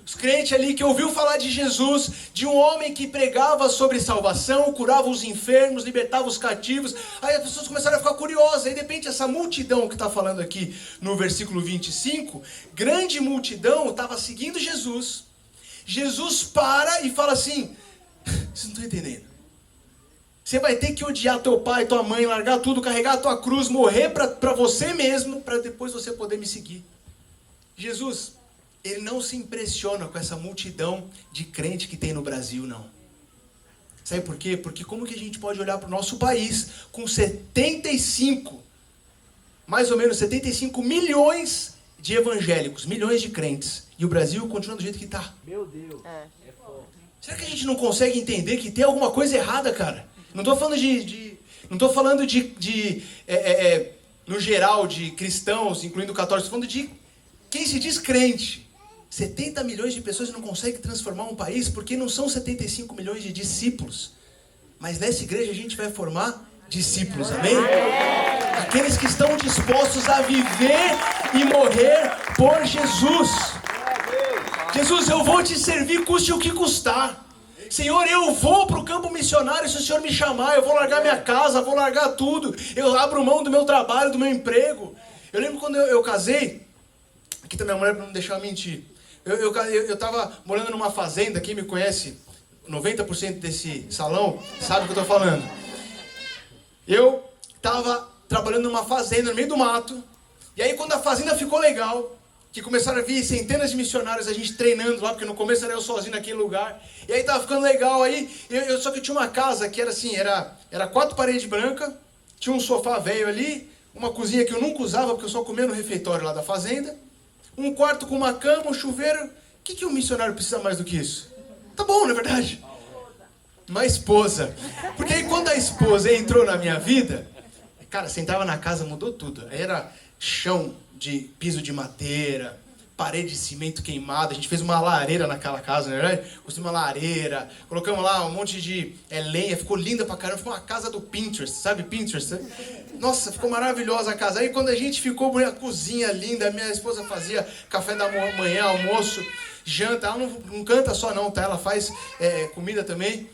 Os crentes ali que ouviu falar de Jesus, de um homem que pregava sobre salvação, curava os enfermos, libertava os cativos. Aí as pessoas começaram a ficar curiosas. Aí de repente essa multidão que está falando aqui no versículo 25, grande multidão estava seguindo Jesus. Jesus para e fala assim, vocês não estão entendendo. Você vai ter que odiar teu pai, tua mãe, largar tudo, carregar a tua cruz, morrer para você mesmo, para depois você poder me seguir. Jesus, ele não se impressiona com essa multidão de crente que tem no Brasil, não. Sabe por quê? Porque como que a gente pode olhar para o nosso país com mais ou menos 75 milhões de evangélicos, milhões de crentes, e o Brasil continua do jeito que está? Meu Deus. Será que a gente não consegue entender que tem alguma coisa errada, cara? Não estou falando no geral, de cristãos, incluindo católicos, estou falando de quem se diz crente. 70 milhões de pessoas não conseguem transformar um país porque não são 75 milhões de discípulos. Mas nessa igreja a gente vai formar discípulos, amém? Aqueles que estão dispostos a viver e morrer por Jesus. Jesus, eu vou te servir, custe o que custar. Senhor, eu vou para o campo missionário se o Senhor me chamar. Eu vou largar minha casa, vou largar tudo. Eu abro mão do meu trabalho, do meu emprego. Eu lembro quando eu casei, aqui tá minha mulher para não deixar eu mentir. Eu estava morando numa fazenda, quem me conhece, 90% desse salão, sabe o que eu estou falando. Eu estava trabalhando numa fazenda no meio do mato, e aí quando a fazenda ficou legal, que começaram a vir centenas de missionários, a gente treinando lá, porque no começo era eu sozinho naquele lugar, e aí estava ficando legal, aí só que tinha uma casa que era assim, era 4 paredes brancas, tinha um sofá velho ali, uma cozinha que eu nunca usava, porque eu só comia no refeitório lá da fazenda, um quarto com uma cama, um chuveiro. O que um missionário precisa mais do que isso? Tá bom, não é verdade? Uma esposa. Porque aí quando a esposa entrou na minha vida, cara, você entrava na casa, mudou tudo. Aí era chão de piso de madeira, parede de cimento queimado. A gente fez uma lareira naquela casa, não é verdade? Construímos uma lareira, colocamos lá um monte de lenha, ficou linda pra caramba. Ficou uma casa do Pinterest, sabe Pinterest? Nossa, ficou maravilhosa a casa. Aí quando a gente ficou, a cozinha linda, minha esposa fazia café da manhã, almoço, janta. Ela não canta só não, tá? Ela faz comida também.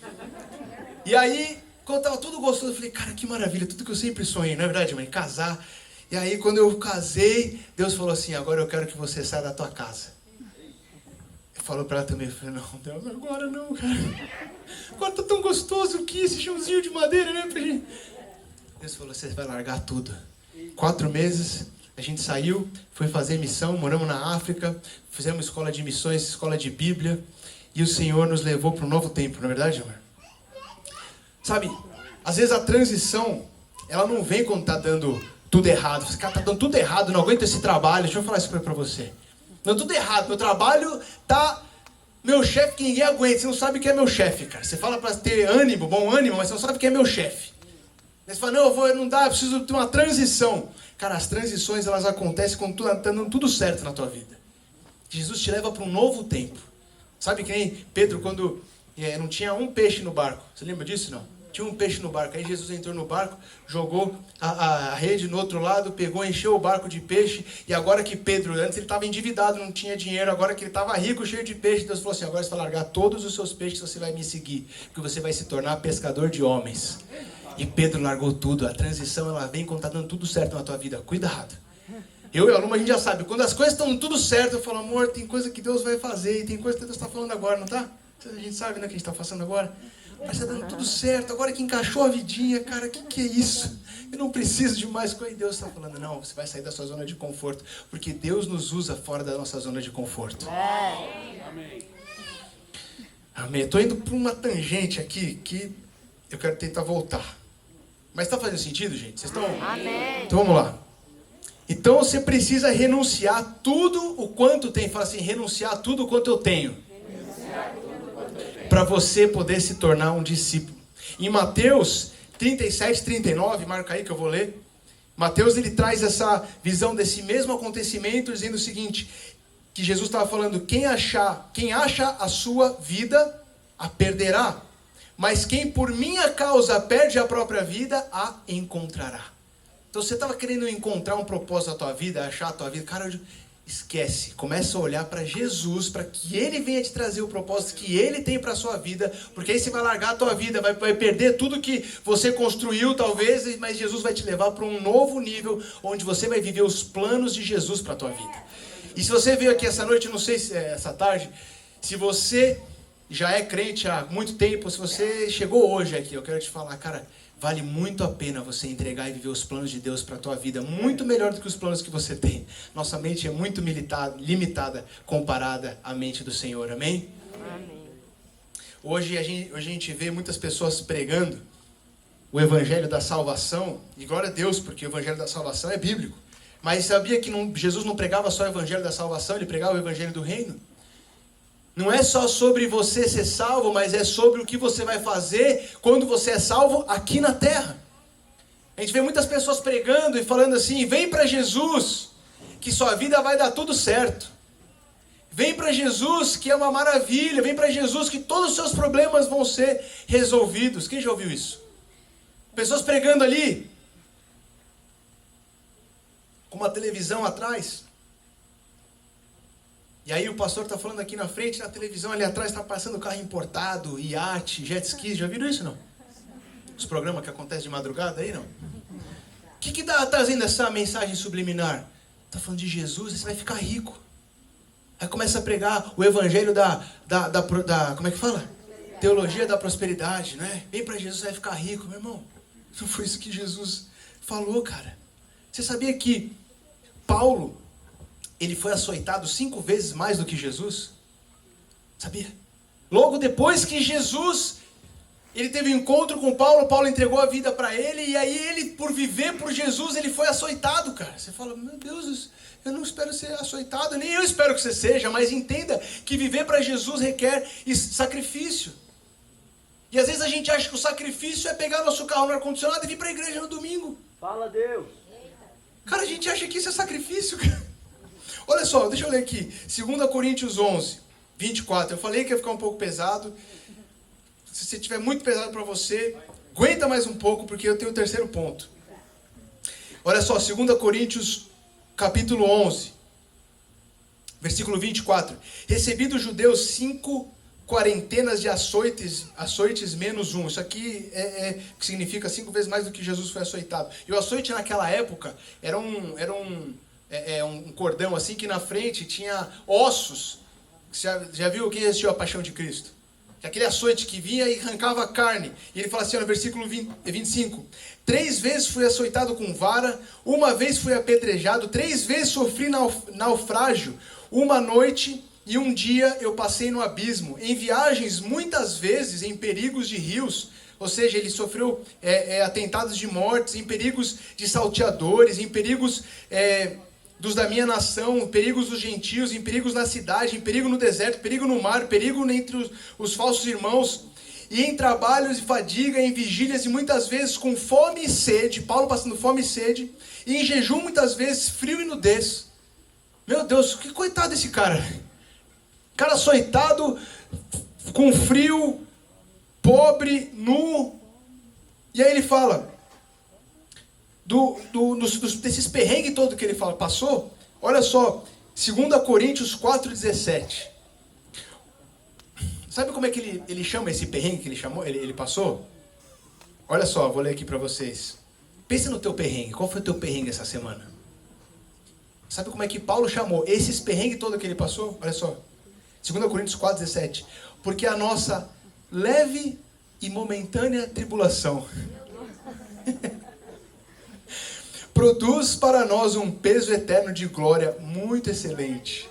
E aí, quando tava tudo gostoso, eu falei, cara, que maravilha, tudo que eu sempre sonhei, não é verdade, mãe? Casar. E aí, quando eu casei, Deus falou assim, agora eu quero que você saia da tua casa. Eu falou pra ela também, eu falei, não, Deus, agora não, cara. Agora tá tão gostoso aqui, esse chãozinho de madeira, né, pra gente... Deus falou, você vai largar tudo. 4 meses, a gente saiu, foi fazer missão, moramos na África, fizemos escola de missões, escola de Bíblia, e o Senhor nos levou para um novo tempo, não é verdade, amor? Sabe, às vezes a transição, ela não vem quando tá dando tudo errado. Você, cara, tá dando tudo errado, não aguento esse trabalho. Deixa eu falar isso pra você. Dando tudo errado, meu trabalho tá... Meu chefe que ninguém aguenta, você não sabe quem é meu chefe, cara. Você fala pra ter ânimo, bom ânimo, mas você não sabe quem é meu chefe. Aí você fala, não dá, eu preciso ter uma transição. Cara, as transições, elas acontecem quando tá dando tudo certo na tua vida. Jesus te leva para um novo tempo. Sabe quem? Pedro, quando não tinha um peixe no barco. Você lembra disso, não? Tinha um peixe no barco. Aí Jesus entrou no barco, jogou a rede no outro lado, pegou, encheu o barco de peixe. E agora que Pedro, antes ele estava endividado, não tinha dinheiro. Agora que ele estava rico, cheio de peixe, Deus falou assim, agora você vai largar todos os seus peixes, você vai me seguir. Porque você vai se tornar pescador de homens. E Pedro largou tudo. A transição, ela vem quando está dando tudo certo na tua vida. Cuidado. Eu e o aluno, a gente já sabe. Quando as coisas estão tudo certo, eu falo, amor, tem coisa que Deus vai fazer. E tem coisa que Deus está falando agora, não tá? A gente sabe, né, o que a gente está passando agora. Mas está dando tudo certo. Agora que encaixou a vidinha, cara, que é isso? Eu não preciso de mais coisa. E Deus está falando, não, você vai sair da sua zona de conforto. Porque Deus nos usa fora da nossa zona de conforto. Amém. Amém. Estou indo por uma tangente aqui que eu quero tentar voltar. Mas está fazendo sentido, gente? Vocês estão... Amém. Então vamos lá. Então você precisa renunciar tudo o quanto tem. Fala assim, renunciar tudo o quanto eu tenho. para você poder se tornar um discípulo. Em Mateus 37, 39, marca aí que eu vou ler. Mateus, ele traz essa visão desse mesmo acontecimento, dizendo o seguinte, que Jesus estava falando, quem acha a sua vida, a perderá. Mas quem por minha causa perde a própria vida, a encontrará. Então você estava querendo encontrar um propósito da tua vida, achar a tua vida, cara, esquece. Começa a olhar para Jesus, para que Ele venha te trazer o propósito que Ele tem para a sua vida, porque aí você vai largar a tua vida, vai perder tudo que você construiu talvez, mas Jesus vai te levar para um novo nível, onde você vai viver os planos de Jesus para a tua vida. E se você veio aqui essa noite, não sei se é essa tarde, se você já é crente há muito tempo, se você chegou hoje aqui, eu quero te falar, cara, vale muito a pena você entregar e viver os planos de Deus para a tua vida, muito melhor do que os planos que você tem. Nossa mente é muito limitada comparada à mente do Senhor, amém? Amém. Hoje a gente vê muitas pessoas pregando o Evangelho da Salvação, e glória a Deus, porque o Evangelho da Salvação é bíblico. Mas sabia que Jesus não pregava só o Evangelho da Salvação, Ele pregava o Evangelho do Reino? Não é só sobre você ser salvo, mas é sobre o que você vai fazer quando você é salvo aqui na terra. A gente vê muitas pessoas pregando e falando assim, vem para Jesus, que sua vida vai dar tudo certo. Vem para Jesus, que é uma maravilha. Vem para Jesus, que todos os seus problemas vão ser resolvidos. Quem já ouviu isso? Pessoas pregando ali, com uma televisão atrás. E aí o pastor está falando aqui na frente, na televisão ali atrás está passando carro importado, iate, jet ski. Já viram isso, não? Os programas que acontecem de madrugada aí, não? O que está trazendo essa mensagem subliminar? Está falando de Jesus, você vai ficar rico. Aí começa a pregar o evangelho como é que fala? Teologia da prosperidade, né? Vem para Jesus, você vai ficar rico. Meu irmão, não foi isso que Jesus falou, cara. Você sabia que Paulo, ele foi açoitado 5 vezes mais do que Jesus? Sabia? Logo depois que Jesus, ele teve um encontro com Paulo, Paulo entregou a vida para ele, e aí ele, por viver por Jesus, ele foi açoitado, cara. Você fala, meu Deus, eu não espero ser açoitado, nem eu espero que você seja, mas entenda que viver para Jesus requer sacrifício. E às vezes a gente acha que o sacrifício é pegar nosso carro no ar-condicionado e vir para a igreja no domingo. Fala, Deus. Cara, a gente acha que isso é sacrifício, cara. Olha só, deixa eu ler aqui. 2 Coríntios 11, 24. Eu falei que ia ficar um pouco pesado. Se você tiver muito pesado para você, aguenta mais um pouco, porque eu tenho o terceiro ponto. Olha só, 2 Coríntios, capítulo 11, versículo 24. Recebi dos judeus 5 quarentenas de açoites menos um. Isso aqui que significa 5 vezes mais do que Jesus foi açoitado. E o açoite naquela época era um cordão assim que na frente tinha ossos. Já viu quem assistiu a Paixão de Cristo? Aquele açoite que vinha e arrancava a carne. E ele fala assim, no versículo 25. 3 vezes fui açoitado com vara, 1 vez fui apedrejado, 3 vezes sofri naufrágio, 1 noite e 1 dia eu passei no abismo. Em viagens, muitas vezes, em perigos de rios. Ou seja, ele sofreu atentados de mortes, em perigos de salteadores, em perigos dos da minha nação, em perigos dos gentios, em perigos na cidade, em perigo no deserto, perigo no mar, perigo entre os falsos irmãos, e em trabalhos e fadiga, em vigílias e muitas vezes com fome e sede, Paulo passando fome e sede, e em jejum muitas vezes frio e nudez. Meu Deus, que coitado desse cara. Cara açoitado, com frio, pobre, nu. E aí ele fala, desses perrengues todo que ele passou, olha só, 2 Coríntios 4,17. Sabe como é que ele chama esse perrengue que ele passou? Olha só, vou ler aqui para vocês. Pensa no teu perrengue, qual foi o teu perrengue essa semana? Sabe como é que Paulo chamou esses perrengues todo que ele passou? Olha só, 2 Coríntios 4,17. Porque a nossa leve e momentânea tribulação produz para nós um peso eterno de glória muito excelente,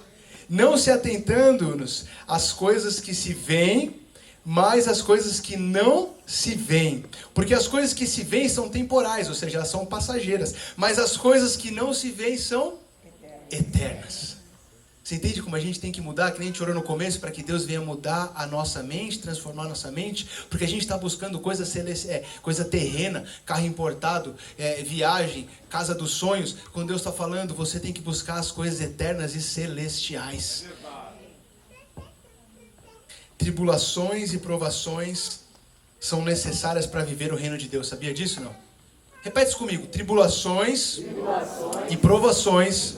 não se atentando-nos às coisas que se veem, mas às coisas que não se veem. Porque as coisas que se veem são temporais, ou seja, elas são passageiras, mas as coisas que não se veem são eternas. Você entende como a gente tem que mudar, que nem a gente orou no começo, para que Deus venha mudar a nossa mente, transformar a nossa mente? Porque a gente está buscando coisa terrena, carro importado, viagem, casa dos sonhos. Quando Deus está falando, você tem que buscar as coisas eternas e celestiais. Tribulações e provações são necessárias para viver o reino de Deus. Sabia disso, não? Repete isso comigo. Tribulações e provações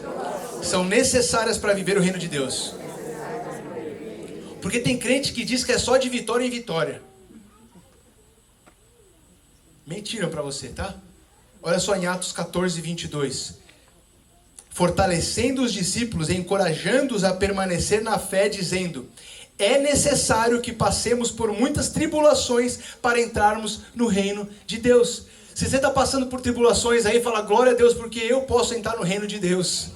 são necessárias para viver o reino de Deus. Porque tem crente que diz que é só de vitória em vitória. Mentiram para você, tá? Olha só em Atos 14, 22. Fortalecendo os discípulos e encorajando-os a permanecer na fé, dizendo: é necessário que passemos por muitas tribulações para entrarmos no reino de Deus. Se você está passando por tribulações aí, fala glória a Deus, porque eu posso entrar no reino de Deus.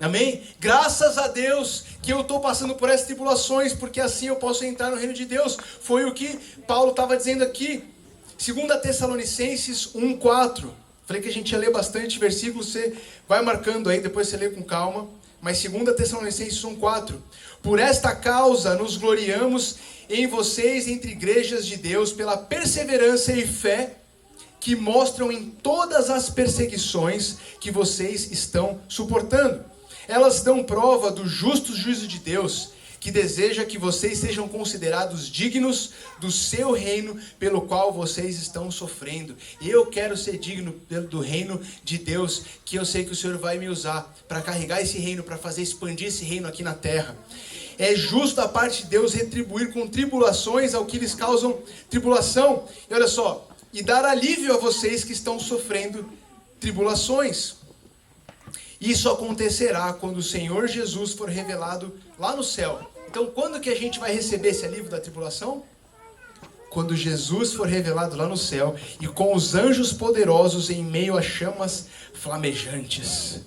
Amém? Graças a Deus que eu estou passando por essas tribulações, porque assim eu posso entrar no reino de Deus. Foi o que Paulo estava dizendo aqui. 2 Tessalonicenses 1:4. Falei que a gente ia ler bastante versículos, você vai marcando aí, depois você lê com calma. Mas 2 Tessalonicenses 1:4. Por esta causa nos gloriamos em vocês entre igrejas de Deus, pela perseverança e fé que mostram em todas as perseguições que vocês estão suportando. Elas dão prova do justo juízo de Deus, que deseja que vocês sejam considerados dignos do seu reino pelo qual vocês estão sofrendo. E eu quero ser digno do reino de Deus, que eu sei que o Senhor vai me usar para carregar esse reino, para fazer expandir esse reino aqui na terra. É justo da parte de Deus retribuir com tribulações ao que lhes causam tribulação. E olha só, e dar alívio a vocês que estão sofrendo tribulações. Isso acontecerá quando o Senhor Jesus for revelado lá no céu. Então, quando que a gente vai receber esse alívio da tribulação? Quando Jesus for revelado lá no céu e com os anjos poderosos em meio a chamas flamejantes.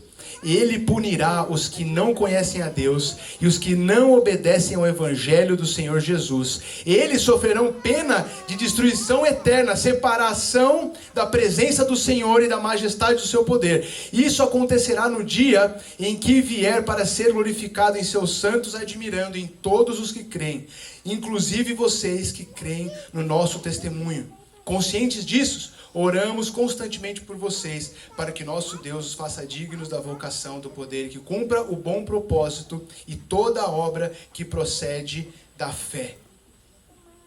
Ele punirá os que não conhecem a Deus e os que não obedecem ao Evangelho do Senhor Jesus. Eles sofrerão pena de destruição eterna, separação da presença do Senhor e da majestade do seu poder. Isso acontecerá no dia em que vier para ser glorificado em seus santos, admirando em todos os que creem, inclusive vocês que creem no nosso testemunho. Conscientes disso, oramos constantemente por vocês, para que nosso Deus os faça dignos da vocação do poder, que cumpra o bom propósito e toda a obra que procede da fé.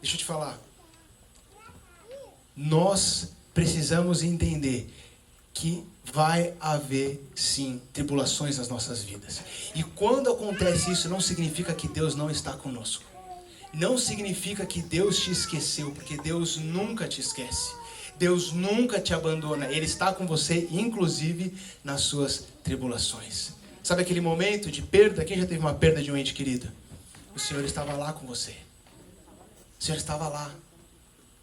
Deixa eu te falar. Nós precisamos entender que vai haver, sim, tribulações nas nossas vidas. E quando acontece isso, não significa que Deus não está conosco. Não significa que Deus te esqueceu, porque Deus nunca te esquece. Deus nunca te abandona. Ele está com você, inclusive nas suas tribulações. Sabe aquele momento de perda? Quem já teve uma perda de um ente querido? O Senhor estava lá com você. O Senhor estava lá.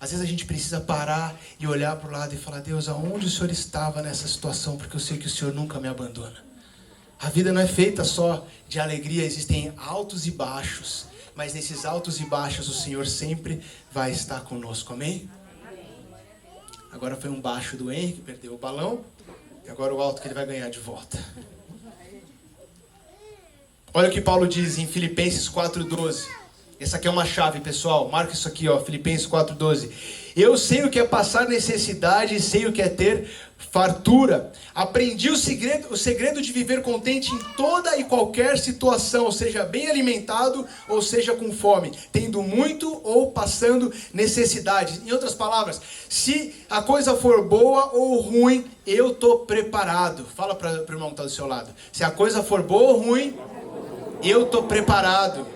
Às vezes a gente precisa parar e olhar para o lado e falar: Deus, aonde o Senhor estava nessa situação? Porque eu sei que o Senhor nunca me abandona. A vida não é feita só de alegria, existem altos e baixos. Mas nesses altos e baixos o Senhor sempre vai estar conosco. Amém? Agora foi um baixo do Henrique, perdeu o balão. E agora o alto que ele vai ganhar de volta. Olha o que Paulo diz em Filipenses 4:12. Essa aqui é uma chave, pessoal. Marca isso aqui, ó, Filipenses 4:12. Eu sei o que é passar necessidade e sei o que é ter fartura. Aprendi o segredo de viver contente em toda e qualquer situação, seja bem alimentado ou seja com fome, tendo muito ou passando necessidade. Em outras palavras, se a coisa for boa ou ruim, eu estou preparado. Fala para o irmão que está do seu lado. Se a coisa for boa ou ruim, eu estou preparado.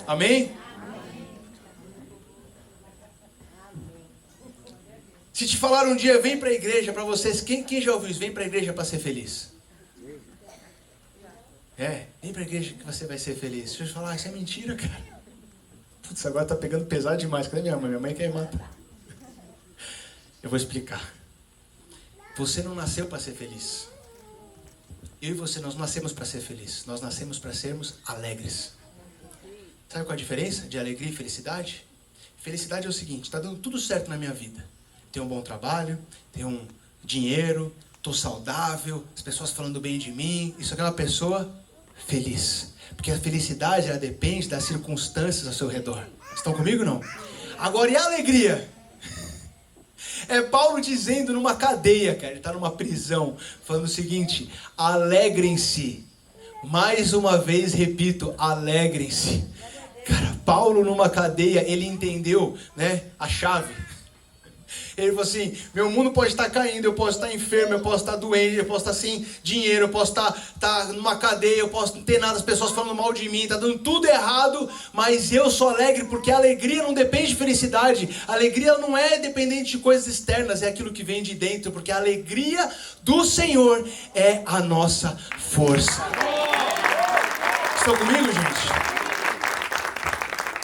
Amém? Se te falaram um dia, vem para a igreja, para vocês, quem já ouviu isso? Vem para a igreja para ser feliz. Vem para a igreja que você vai ser feliz. Deixa eu falar, isso é mentira, cara. Putz, agora tá pegando pesado demais. Cadê minha mãe? Minha mãe quer me matar. Eu vou explicar. Você não nasceu para ser feliz. Eu e você, nós nascemos para ser felizes. Nós nascemos para sermos alegres. Sabe qual é a diferença de alegria e felicidade? Felicidade é o seguinte: está dando tudo certo na minha vida. Tenho um bom trabalho, tenho um dinheiro, estou saudável, as pessoas falando bem de mim. Isso aqui é uma pessoa feliz. Porque a felicidade, ela depende das circunstâncias ao seu redor. Estão comigo ou não? Agora, e a alegria? É Paulo dizendo numa cadeia, cara, ele está numa prisão, falando o seguinte: alegrem-se. Mais uma vez, repito, alegrem-se. Cara, Paulo numa cadeia, ele entendeu, né, a chave. Ele falou assim: meu mundo pode estar caindo, eu posso estar enfermo, eu posso estar doente, eu posso estar sem dinheiro, eu posso estar numa cadeia, eu posso não ter nada, as pessoas falando mal de mim, está dando tudo errado, mas eu sou alegre, porque a alegria não depende de felicidade, a alegria não é dependente de coisas externas, é aquilo que vem de dentro, porque a alegria do Senhor é a nossa força. Estão comigo, gente?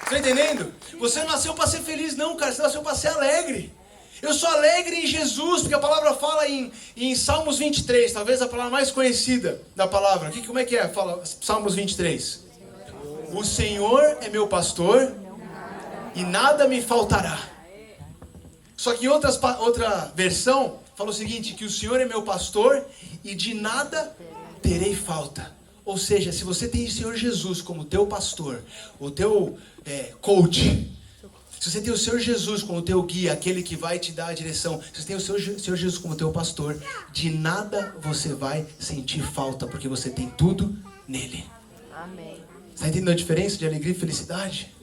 Estão entendendo? Você não nasceu para ser feliz não, cara, você nasceu para ser alegre. Eu sou alegre em Jesus, porque a palavra fala em Salmos 23, talvez a palavra mais conhecida da palavra. Como é que é? Fala Salmos 23. O Senhor é meu pastor e nada me faltará. Só que em outra versão, fala o seguinte, que o Senhor é meu pastor e de nada terei falta. Ou seja, se você tem o Senhor Jesus como teu pastor, o teu coach, se você tem o Senhor Jesus como teu guia, aquele que vai te dar a direção, se você tem o Senhor Jesus como teu pastor, de nada você vai sentir falta, porque você tem tudo nele. Amém. Você está entendendo a diferença de alegria e felicidade?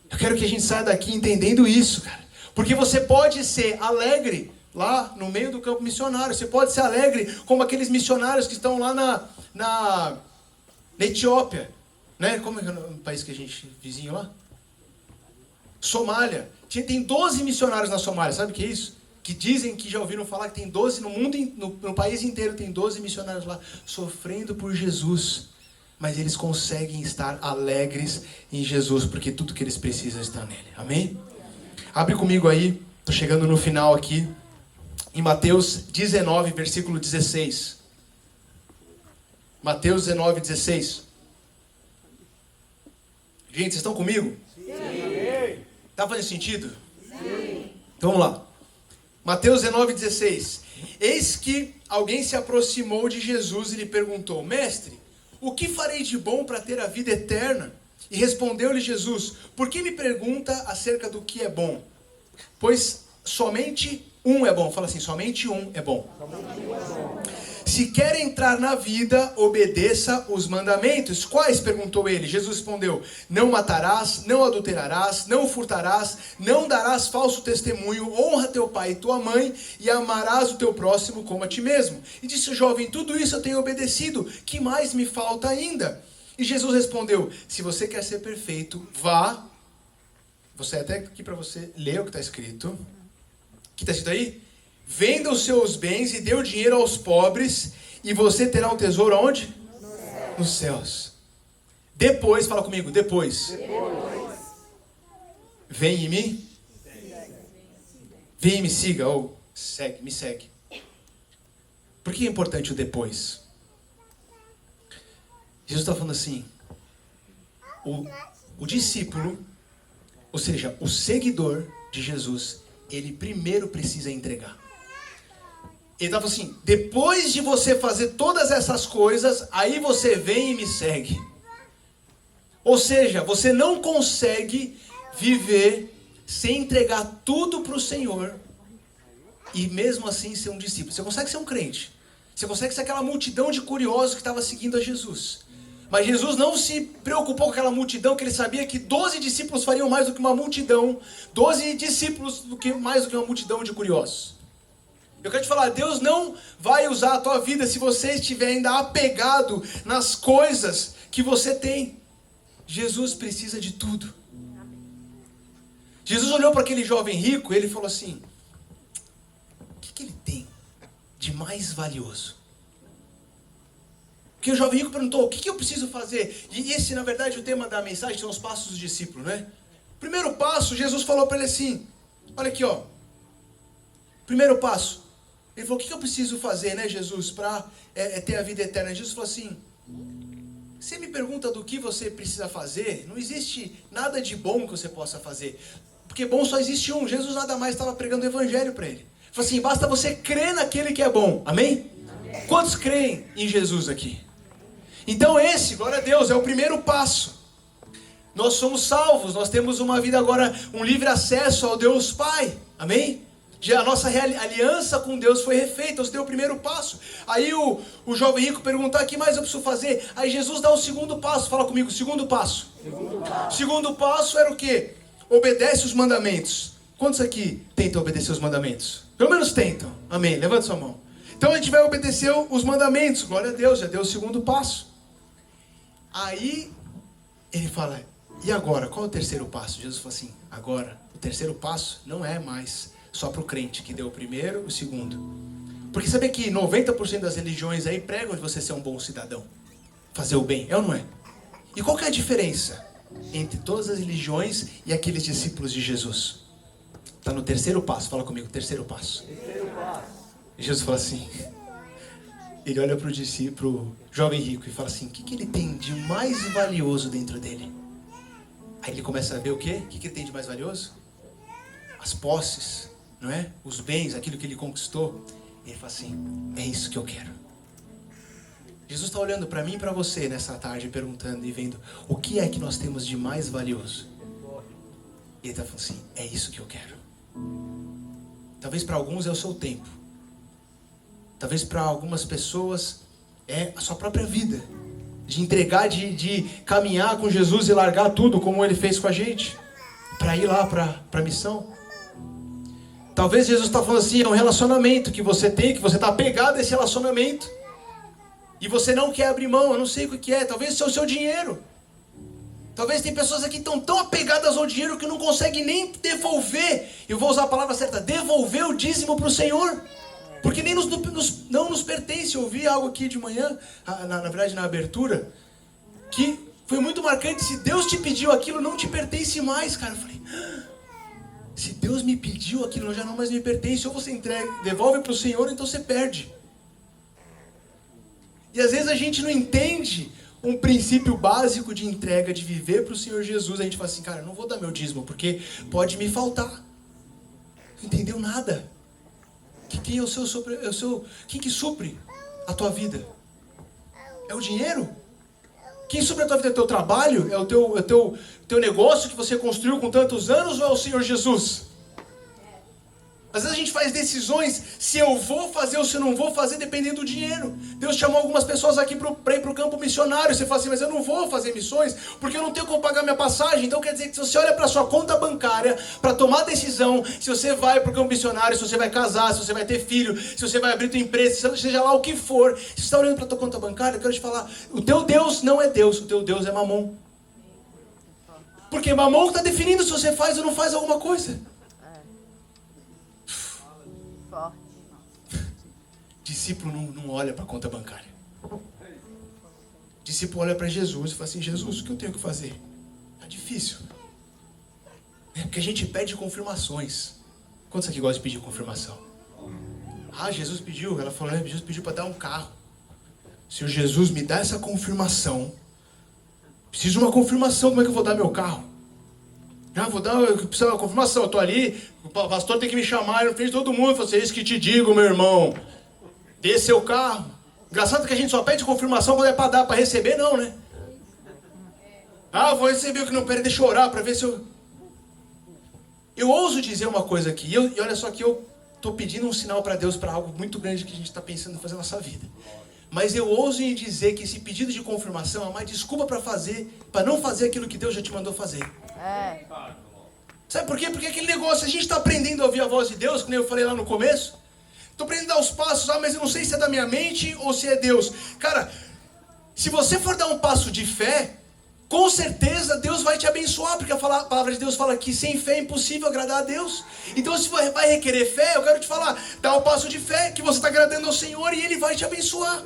Eu quero que a gente saia daqui entendendo isso, cara. Porque você pode ser alegre lá no meio do campo missionário. Você pode ser alegre como aqueles missionários que estão lá na Etiópia. Né? Como é o país que a gente vizinho lá? Somália. Tem 12 missionários na Somália. Sabe o que é isso? Que dizem que já ouviram falar que tem 12 no mundo, no país inteiro tem 12 missionários lá sofrendo por Jesus. Mas eles conseguem estar alegres em Jesus, porque tudo que eles precisam está nele. Amém? Abre comigo aí, estou chegando no final aqui, em Mateus 19, versículo 16. Mateus 19, 16. Gente, vocês estão comigo? Sim. Tá fazendo sentido? Sim. Então vamos lá. Mateus 19, 16. Eis que alguém se aproximou de Jesus e lhe perguntou: Mestre, o que farei de bom para ter a vida eterna? E respondeu-lhe Jesus: por que me pergunta acerca do que é bom? Pois somente um é bom. Fala assim, somente um é bom. Se quer entrar na vida, obedeça os mandamentos. Quais? Perguntou ele. Jesus respondeu: não matarás, não adulterarás, não furtarás, não darás falso testemunho, honra teu pai e tua mãe, e amarás o teu próximo como a ti mesmo. E disse o jovem: tudo isso eu tenho obedecido, que mais me falta ainda? E Jesus respondeu: se você quer ser perfeito, vá. Você até aqui para você ler o que está escrito. O que está escrito aí? Venda os seus bens e dê o dinheiro aos pobres, e você terá um tesouro aonde? Nos céus. Depois, fala comigo, depois. Vem em mim. Vem e me siga, ou me segue. Por que é importante o depois? Jesus está falando assim, o discípulo, ou seja, o seguidor de Jesus, ele primeiro precisa entregar. Ele estava assim, depois de você fazer todas essas coisas, aí você vem e me segue. Ou seja, você não consegue viver sem entregar tudo para o Senhor e mesmo assim ser um discípulo. Você consegue ser um crente. Você consegue ser aquela multidão de curiosos que estava seguindo a Jesus. Mas Jesus não se preocupou com aquela multidão, que ele sabia que 12 discípulos fariam mais do que uma multidão. 12 discípulos mais do que uma multidão de curiosos. Eu quero te falar, Deus não vai usar a tua vida se você estiver ainda apegado nas coisas que você tem. Jesus precisa de tudo. Jesus olhou para aquele jovem rico e ele falou assim: o que ele tem de mais valioso? Porque o jovem rico perguntou: o que eu preciso fazer? E esse, na verdade, o tema da mensagem são os passos do discípulo, né? Primeiro passo, Jesus falou para ele assim: olha aqui, ó. Primeiro passo. Ele falou: o que eu preciso fazer, né, Jesus, para ter a vida eterna? Jesus falou assim: você me pergunta do que você precisa fazer, não existe nada de bom que você possa fazer. Porque bom só existe um. Jesus nada mais estava pregando o evangelho para ele. Ele falou assim: basta você crer naquele que é bom. Amém? Amém. Quantos creem em Jesus aqui? Então esse, glória a Deus, é o primeiro passo. Nós somos salvos, nós temos uma vida agora, um livre acesso ao Deus Pai, amém? Já a nossa aliança com Deus foi refeita, você deu o primeiro passo. Aí o jovem rico pergunta, o que mais eu preciso fazer? Aí Jesus dá o segundo passo, fala comigo, segundo passo. Segundo passo era o quê? Obedece os mandamentos. Quantos aqui tentam obedecer os mandamentos? Pelo menos tentam, amém, levanta sua mão. Então a gente vai obedecer os mandamentos, glória a Deus, já deu o segundo passo. Aí ele fala, e agora, qual é o terceiro passo? Jesus fala assim, agora, o terceiro passo não é mais só para o crente que deu o primeiro e o segundo. Porque sabe que 90% das religiões aí pregam de você ser um bom cidadão, fazer o bem, é ou não é? E qual que é a diferença entre todas as religiões e aqueles discípulos de Jesus? Está no terceiro passo, fala comigo, terceiro passo. Terceiro passo. E Jesus fala assim, ele olha para o discípulo, jovem rico, e fala assim, o que ele tem de mais valioso dentro dele? Aí ele começa a ver o quê? O que ele tem de mais valioso? As posses, não é? Os bens, aquilo que ele conquistou. Ele fala assim, é isso que eu quero. Jesus está olhando para mim e para você nessa tarde, perguntando e vendo o que é que nós temos de mais valioso. E ele está falando assim, é isso que eu quero. Talvez para alguns é o seu tempo. Talvez para algumas pessoas é a sua própria vida. De entregar, de caminhar com Jesus e largar tudo como ele fez com a gente. Para ir lá para a missão. Talvez Jesus está falando assim, é um relacionamento que você tem, que você está apegado a esse relacionamento. E você não quer abrir mão, eu não sei o que é. Talvez isso é o seu dinheiro. Talvez tem pessoas aqui que estão tão apegadas ao dinheiro que não conseguem nem devolver. Eu vou usar a palavra certa, devolver o dízimo para o Senhor. Porque nem não nos pertence. Eu ouvi algo aqui de manhã, na verdade na abertura, que foi muito marcante. Se Deus te pediu aquilo, não te pertence mais, cara. Eu falei, se Deus me pediu aquilo, já não mais me pertence. Ou você entrega, devolve para o Senhor, ou então você perde. E às vezes a gente não entende um princípio básico de entrega, de viver para o Senhor Jesus. A gente fala assim, cara, eu não vou dar meu dízimo, porque pode me faltar. Não entendeu nada. Quem é o seu, quem que supre a tua vida? É o dinheiro? Quem supre a tua vida é o teu trabalho? É o teu negócio que você construiu com tantos anos, ou é o Senhor Jesus? Às vezes a gente faz decisões se eu vou fazer ou se eu não vou fazer dependendo do dinheiro. Deus chamou algumas pessoas aqui para ir para o campo missionário. Você fala assim, mas eu não vou fazer missões porque eu não tenho como pagar minha passagem. Então quer dizer que se você olha para a sua conta bancária para tomar decisão se você vai para o campo missionário, se você vai casar, se você vai ter filho, se você vai abrir tua empresa, seja lá o que for. Se você está olhando para a tua conta bancária, eu quero te falar, o teu Deus não é Deus, o teu Deus é Mamon. Porque Mamon está definindo se você faz ou não faz alguma coisa. Discípulo não olha para a conta bancária. Discípulo olha para Jesus e fala assim, Jesus, o que eu tenho que fazer? É difícil. É porque a gente pede confirmações. Quantos aqui gostam de pedir confirmação? Ah, Jesus pediu. Ela falou, Jesus pediu para dar um carro. Senhor Jesus, me dá essa confirmação. Preciso de uma confirmação, como é que eu vou dar meu carro? Eu preciso de uma confirmação. Eu estou ali, o pastor tem que me chamar, eu fiz todo mundo. Eu falei, é isso que te digo, meu irmão. Dê seu carro. Engraçado que a gente só pede confirmação quando é para dar, para receber não, né? Ah, vou receber o que não, pera, deixa eu orar para ver se eu... Eu ouso dizer uma coisa aqui, e olha só que eu estou pedindo um sinal para Deus para algo muito grande que a gente está pensando em fazer na nossa vida. Mas eu ouso em dizer que esse pedido de confirmação é uma desculpa para não fazer aquilo que Deus já te mandou fazer. Sabe por quê? Porque aquele negócio, a gente está aprendendo a ouvir a voz de Deus, como eu falei lá no começo. Estou aprendendo a dar os passos, mas eu não sei se é da minha mente ou se é Deus. Cara, se você for dar um passo de fé, com certeza Deus vai te abençoar, porque a palavra de Deus fala que sem fé é impossível agradar a Deus. Então se vai requerer fé, eu quero te falar, dá um passo de fé, que você está agradando ao Senhor e Ele vai te abençoar.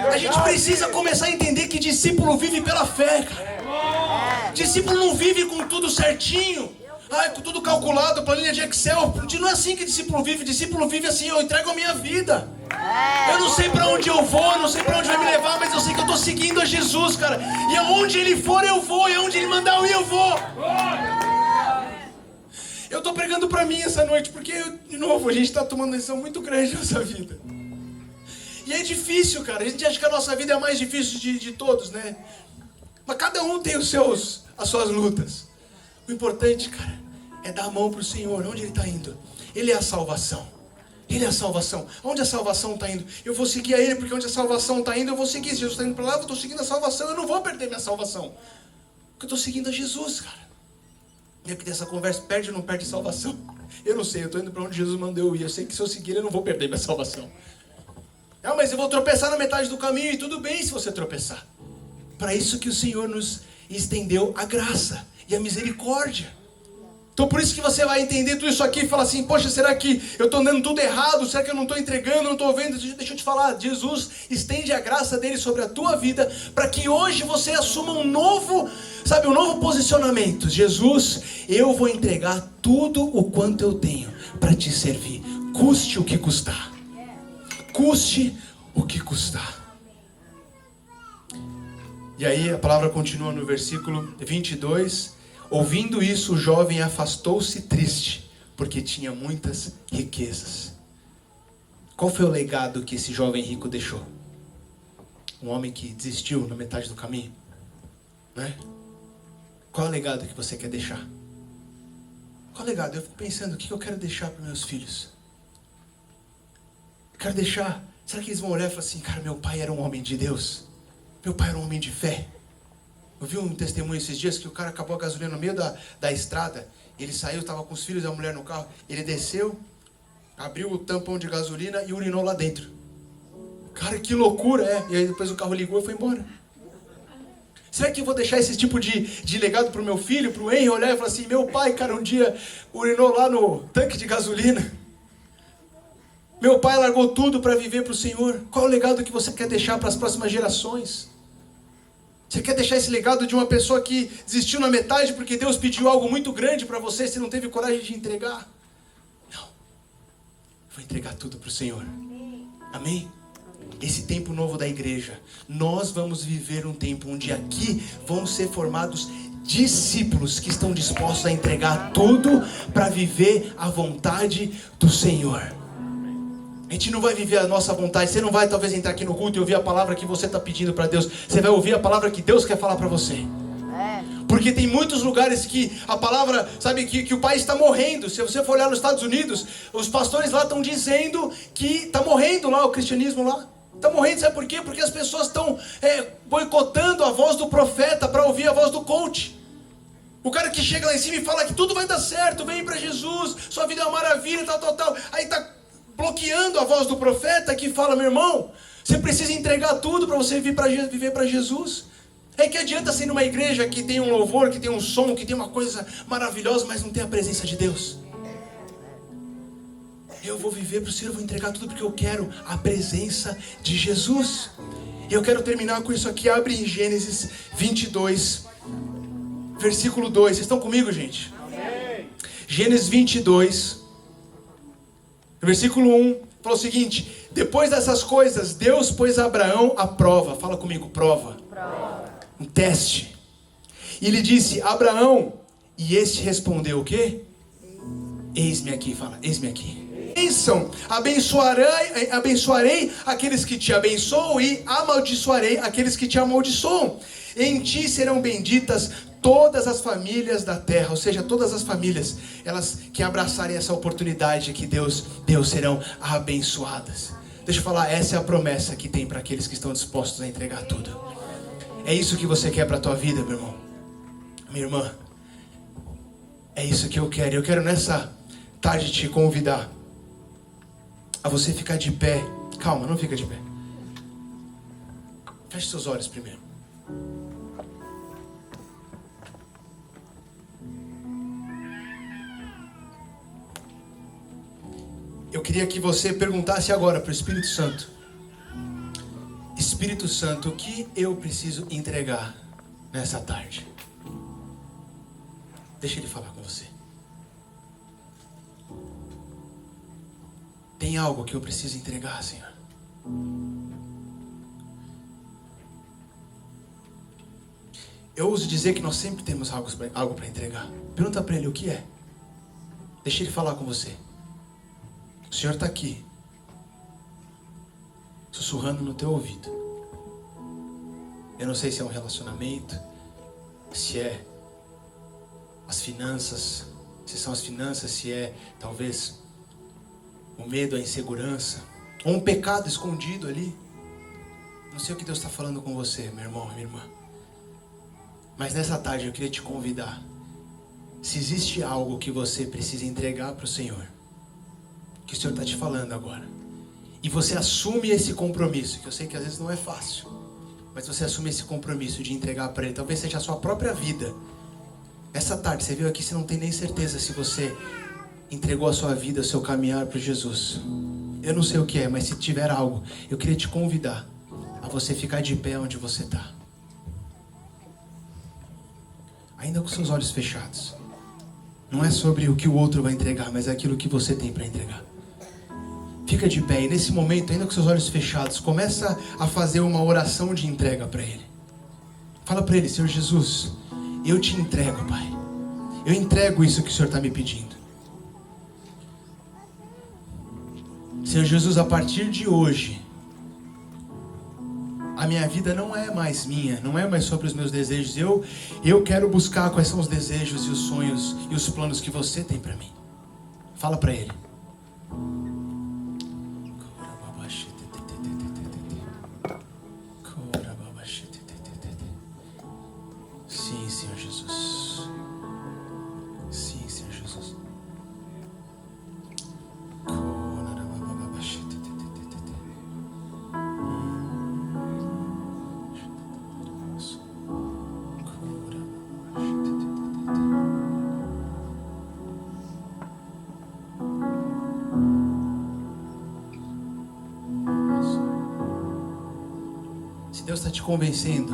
A gente precisa começar a entender que discípulo vive pela fé, cara. Discípulo não vive com tudo certinho. Com tudo calculado, planilha de Excel. Não é assim que discípulo vive assim, eu entrego a minha vida. Eu não sei para onde eu vou, não sei para onde vai me levar, mas eu sei que eu estou seguindo a Jesus, cara. E aonde Ele for, eu vou, e aonde Ele mandar eu ir, eu vou. Eu estou pregando para mim essa noite, porque, de novo, a gente está tomando uma decisão muito grande nessa vida. E é difícil, cara. A gente acha que a nossa vida é a mais difícil de todos, né? Mas cada um tem as suas lutas. O importante, cara, é dar a mão pro Senhor. Onde Ele está indo? Ele é a salvação. Ele é a salvação. Onde a salvação está indo? Eu vou seguir a Ele, porque onde a salvação está indo, eu vou seguir. Se Jesus está indo para lá, eu estou seguindo a salvação. Eu não vou perder minha salvação. Porque eu estou seguindo a Jesus, cara. E é que dessa conversa, perde ou não perde salvação? Eu não sei, eu estou indo para onde Jesus mandou eu ir. Eu sei que se eu seguir Ele, eu não vou perder minha salvação. Ah, mas eu vou tropeçar na metade do caminho. E tudo bem se você tropeçar. Para isso que o Senhor nos estendeu a graça e a misericórdia. Então por isso que você vai entender tudo isso aqui e falar assim, poxa, será que eu estou andando tudo errado? Será que eu não estou entregando, não estou vendo? Deixa eu te falar, Jesus estende a graça dele sobre a tua vida, para que hoje você assuma um novo posicionamento. Jesus, eu vou entregar tudo o quanto eu tenho para te servir, custe o que custar. Custe o que custar. E aí a palavra continua no versículo 22. Ouvindo isso, o jovem afastou-se triste, porque tinha muitas riquezas. Qual foi o legado que esse jovem rico deixou? Um homem que desistiu na metade do caminho, né? Qual é o legado que você quer deixar? Qual é o legado? Eu fico pensando, o que eu quero deixar para meus filhos? Eu quero deixar... Será que eles vão olhar e falar assim, cara, meu pai era um homem de Deus? Meu pai era um homem de fé? Eu vi um testemunho esses dias que o cara acabou a gasolina no meio da estrada. Ele saiu, estava com os filhos e a mulher no carro. Ele desceu, abriu o tampão de gasolina e urinou lá dentro. Cara, que loucura, é? E aí depois o carro ligou e foi embora. Será que eu vou deixar esse tipo de legado pro meu filho, pro Henry, olhar e falar assim, meu pai, cara, um dia urinou lá no tanque de gasolina. Meu pai largou tudo para viver pro Senhor. Qual é o legado que você quer deixar para as próximas gerações? Você quer deixar esse legado de uma pessoa que desistiu na metade porque Deus pediu algo muito grande para você e você não teve coragem de entregar? Não. Vou entregar tudo para o Senhor. Amém? Esse tempo novo da igreja, nós vamos viver um tempo onde aqui vão ser formados discípulos que estão dispostos a entregar tudo para viver a vontade do Senhor. A gente não vai viver a nossa vontade. Você não vai talvez entrar aqui no culto e ouvir a palavra que você está pedindo para Deus. Você vai ouvir a palavra que Deus quer falar para você. Porque tem muitos lugares que a palavra, sabe, que o país está morrendo. Se você for olhar nos Estados Unidos, os pastores lá estão dizendo que está morrendo lá o cristianismo lá. Está morrendo, sabe por quê? Porque as pessoas estão boicotando a voz do profeta para ouvir a voz do coach. O cara que chega lá em cima e fala que tudo vai dar certo, vem para Jesus, sua vida é uma maravilha, tal. Aí está bloqueando a voz do profeta que fala, meu irmão, você precisa entregar tudo para você viver para Jesus. É que adianta ser numa igreja que tem um louvor, que tem um som, que tem uma coisa maravilhosa, mas não tem a presença de Deus. Eu vou viver para o Senhor, eu vou entregar tudo porque eu quero a presença de Jesus. E eu quero terminar com isso aqui. Abre em Gênesis 22, versículo 2. Vocês estão comigo, gente? Amém. Gênesis 22, versículo 1, fala o seguinte: depois dessas coisas, Deus pôs Abraão à prova. Fala comigo, prova. Um teste. E ele disse, Abraão, e este respondeu o quê? Eis-me aqui, fala, eis-me aqui. Bênção, abençoarei aqueles que te abençoam e amaldiçoarei aqueles que te amaldiçoam. Em ti serão benditas todas as famílias da terra, ou seja, todas as famílias, elas que abraçarem essa oportunidade que Deus serão abençoadas. Deixa eu falar, essa é a promessa que tem para aqueles que estão dispostos a entregar tudo. É isso que você quer para a tua vida, meu irmão, minha irmã. É isso que eu quero. Eu quero nessa tarde te convidar a você ficar de pé. Calma, não fica de pé. Feche seus olhos primeiro. Eu queria que você perguntasse agora para o Espírito Santo: Espírito Santo, o que eu preciso entregar nessa tarde? Deixa ele falar com você. Tem algo que eu preciso entregar, Senhor? Eu ouso dizer que nós sempre temos algo para entregar. Pergunta para ele o que é. Deixa ele falar com você. O Senhor está aqui. sussurrando no teu ouvido. Eu não sei se é um relacionamento, se é as finanças, se são as finanças, se é talvez o medo, a insegurança, ou um pecado escondido ali. Não sei o que Deus está falando com você, meu irmão, minha irmã. Mas nessa tarde eu queria te convidar. Se existe algo que você precisa entregar para o Senhor, que o Senhor está te falando agora, e você assume esse compromisso, que eu sei que às vezes não é fácil, mas você assume esse compromisso de entregar para Ele, talvez seja a sua própria vida. Essa tarde você veio aqui, você não tem nem certeza se você entregou a sua vida, o seu caminhar para Jesus. Eu não sei o que é, mas se tiver algo, eu queria te convidar a você ficar de pé onde você está, ainda com seus olhos fechados. Não é sobre o que o outro vai entregar, mas é aquilo que você tem para entregar. Fica de pé e nesse momento, ainda com seus olhos fechados, começa a fazer uma oração de entrega para Ele. Fala para Ele: Senhor Jesus, eu te entrego, Pai. Eu entrego isso que o Senhor está me pedindo. Senhor Jesus, a partir de hoje, a minha vida não é mais minha, não é mais sobre os meus desejos. Eu quero buscar quais são os desejos e os sonhos e os planos que você tem para mim. Fala para Ele. Sim, Senhor Jesus. Sim, Senhor Jesus. Se Deus está te convencendo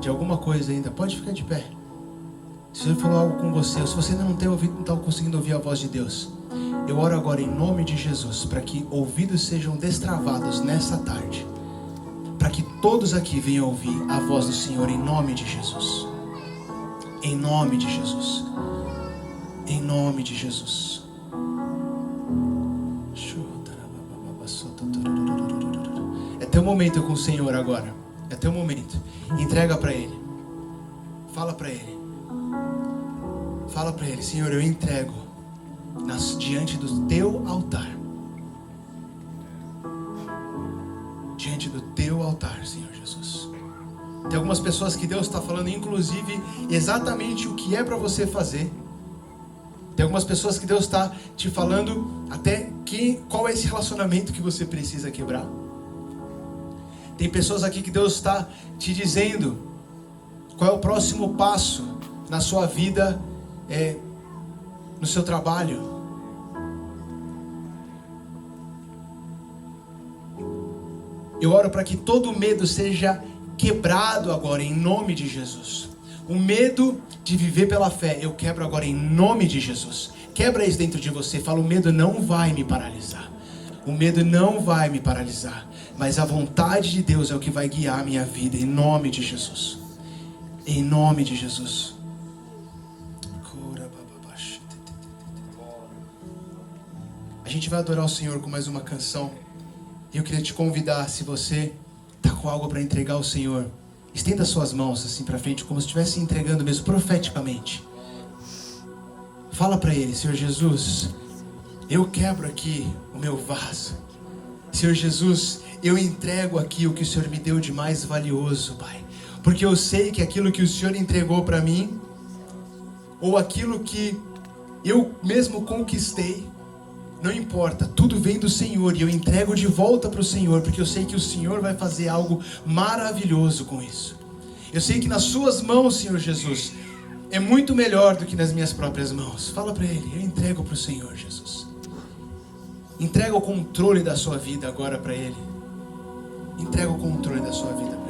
de alguma coisa ainda, pode ficar de pé. Se Ele falou algo com você, ou se você ainda não tem ouvido, não está conseguindo ouvir a voz de Deus, eu oro agora em nome de Jesus, para que ouvidos sejam destravados nessa tarde, para que todos aqui venham ouvir a voz do Senhor em nome de Jesus. Em nome de Jesus. Em nome de Jesus. É teu momento com o Senhor agora. É teu momento. Entrega para Ele. Fala para Ele. Fala para Ele: Senhor, eu entrego diante do teu altar. Diante do teu altar, Senhor Jesus. Tem algumas pessoas que Deus está falando, inclusive, exatamente o que é para você fazer. Tem algumas pessoas que Deus está te falando até qual é esse relacionamento que você precisa quebrar. Tem pessoas aqui que Deus está te dizendo qual é o próximo passo na sua vida, no seu trabalho. Eu oro para que todo medo seja quebrado agora em nome de Jesus. O medo de viver pela fé, eu quebro agora em nome de Jesus. Quebra isso dentro de você. Fala: o medo não vai me paralisar. O medo não vai me paralisar. Mas a vontade de Deus é o que vai guiar a minha vida, em nome de Jesus. Em nome de Jesus. A gente vai adorar o Senhor com mais uma canção. E eu queria te convidar, se você está com algo para entregar ao Senhor, estenda suas mãos assim para frente, como se estivesse entregando mesmo, profeticamente. Fala para Ele: Senhor Jesus, eu quebro aqui o meu vaso. Senhor Jesus, eu entrego aqui o que o Senhor me deu de mais valioso, Pai. Porque eu sei que aquilo que o Senhor entregou para mim, ou aquilo que eu mesmo conquistei, não importa, tudo vem do Senhor e eu entrego de volta para o Senhor, porque eu sei que o Senhor vai fazer algo maravilhoso com isso. Eu sei que nas suas mãos, Senhor Jesus, é muito melhor do que nas minhas próprias mãos. Fala para Ele: eu entrego para o Senhor, Jesus. Entrega o controle da sua vida agora para Ele. Entrega o controle da sua vida para Ele.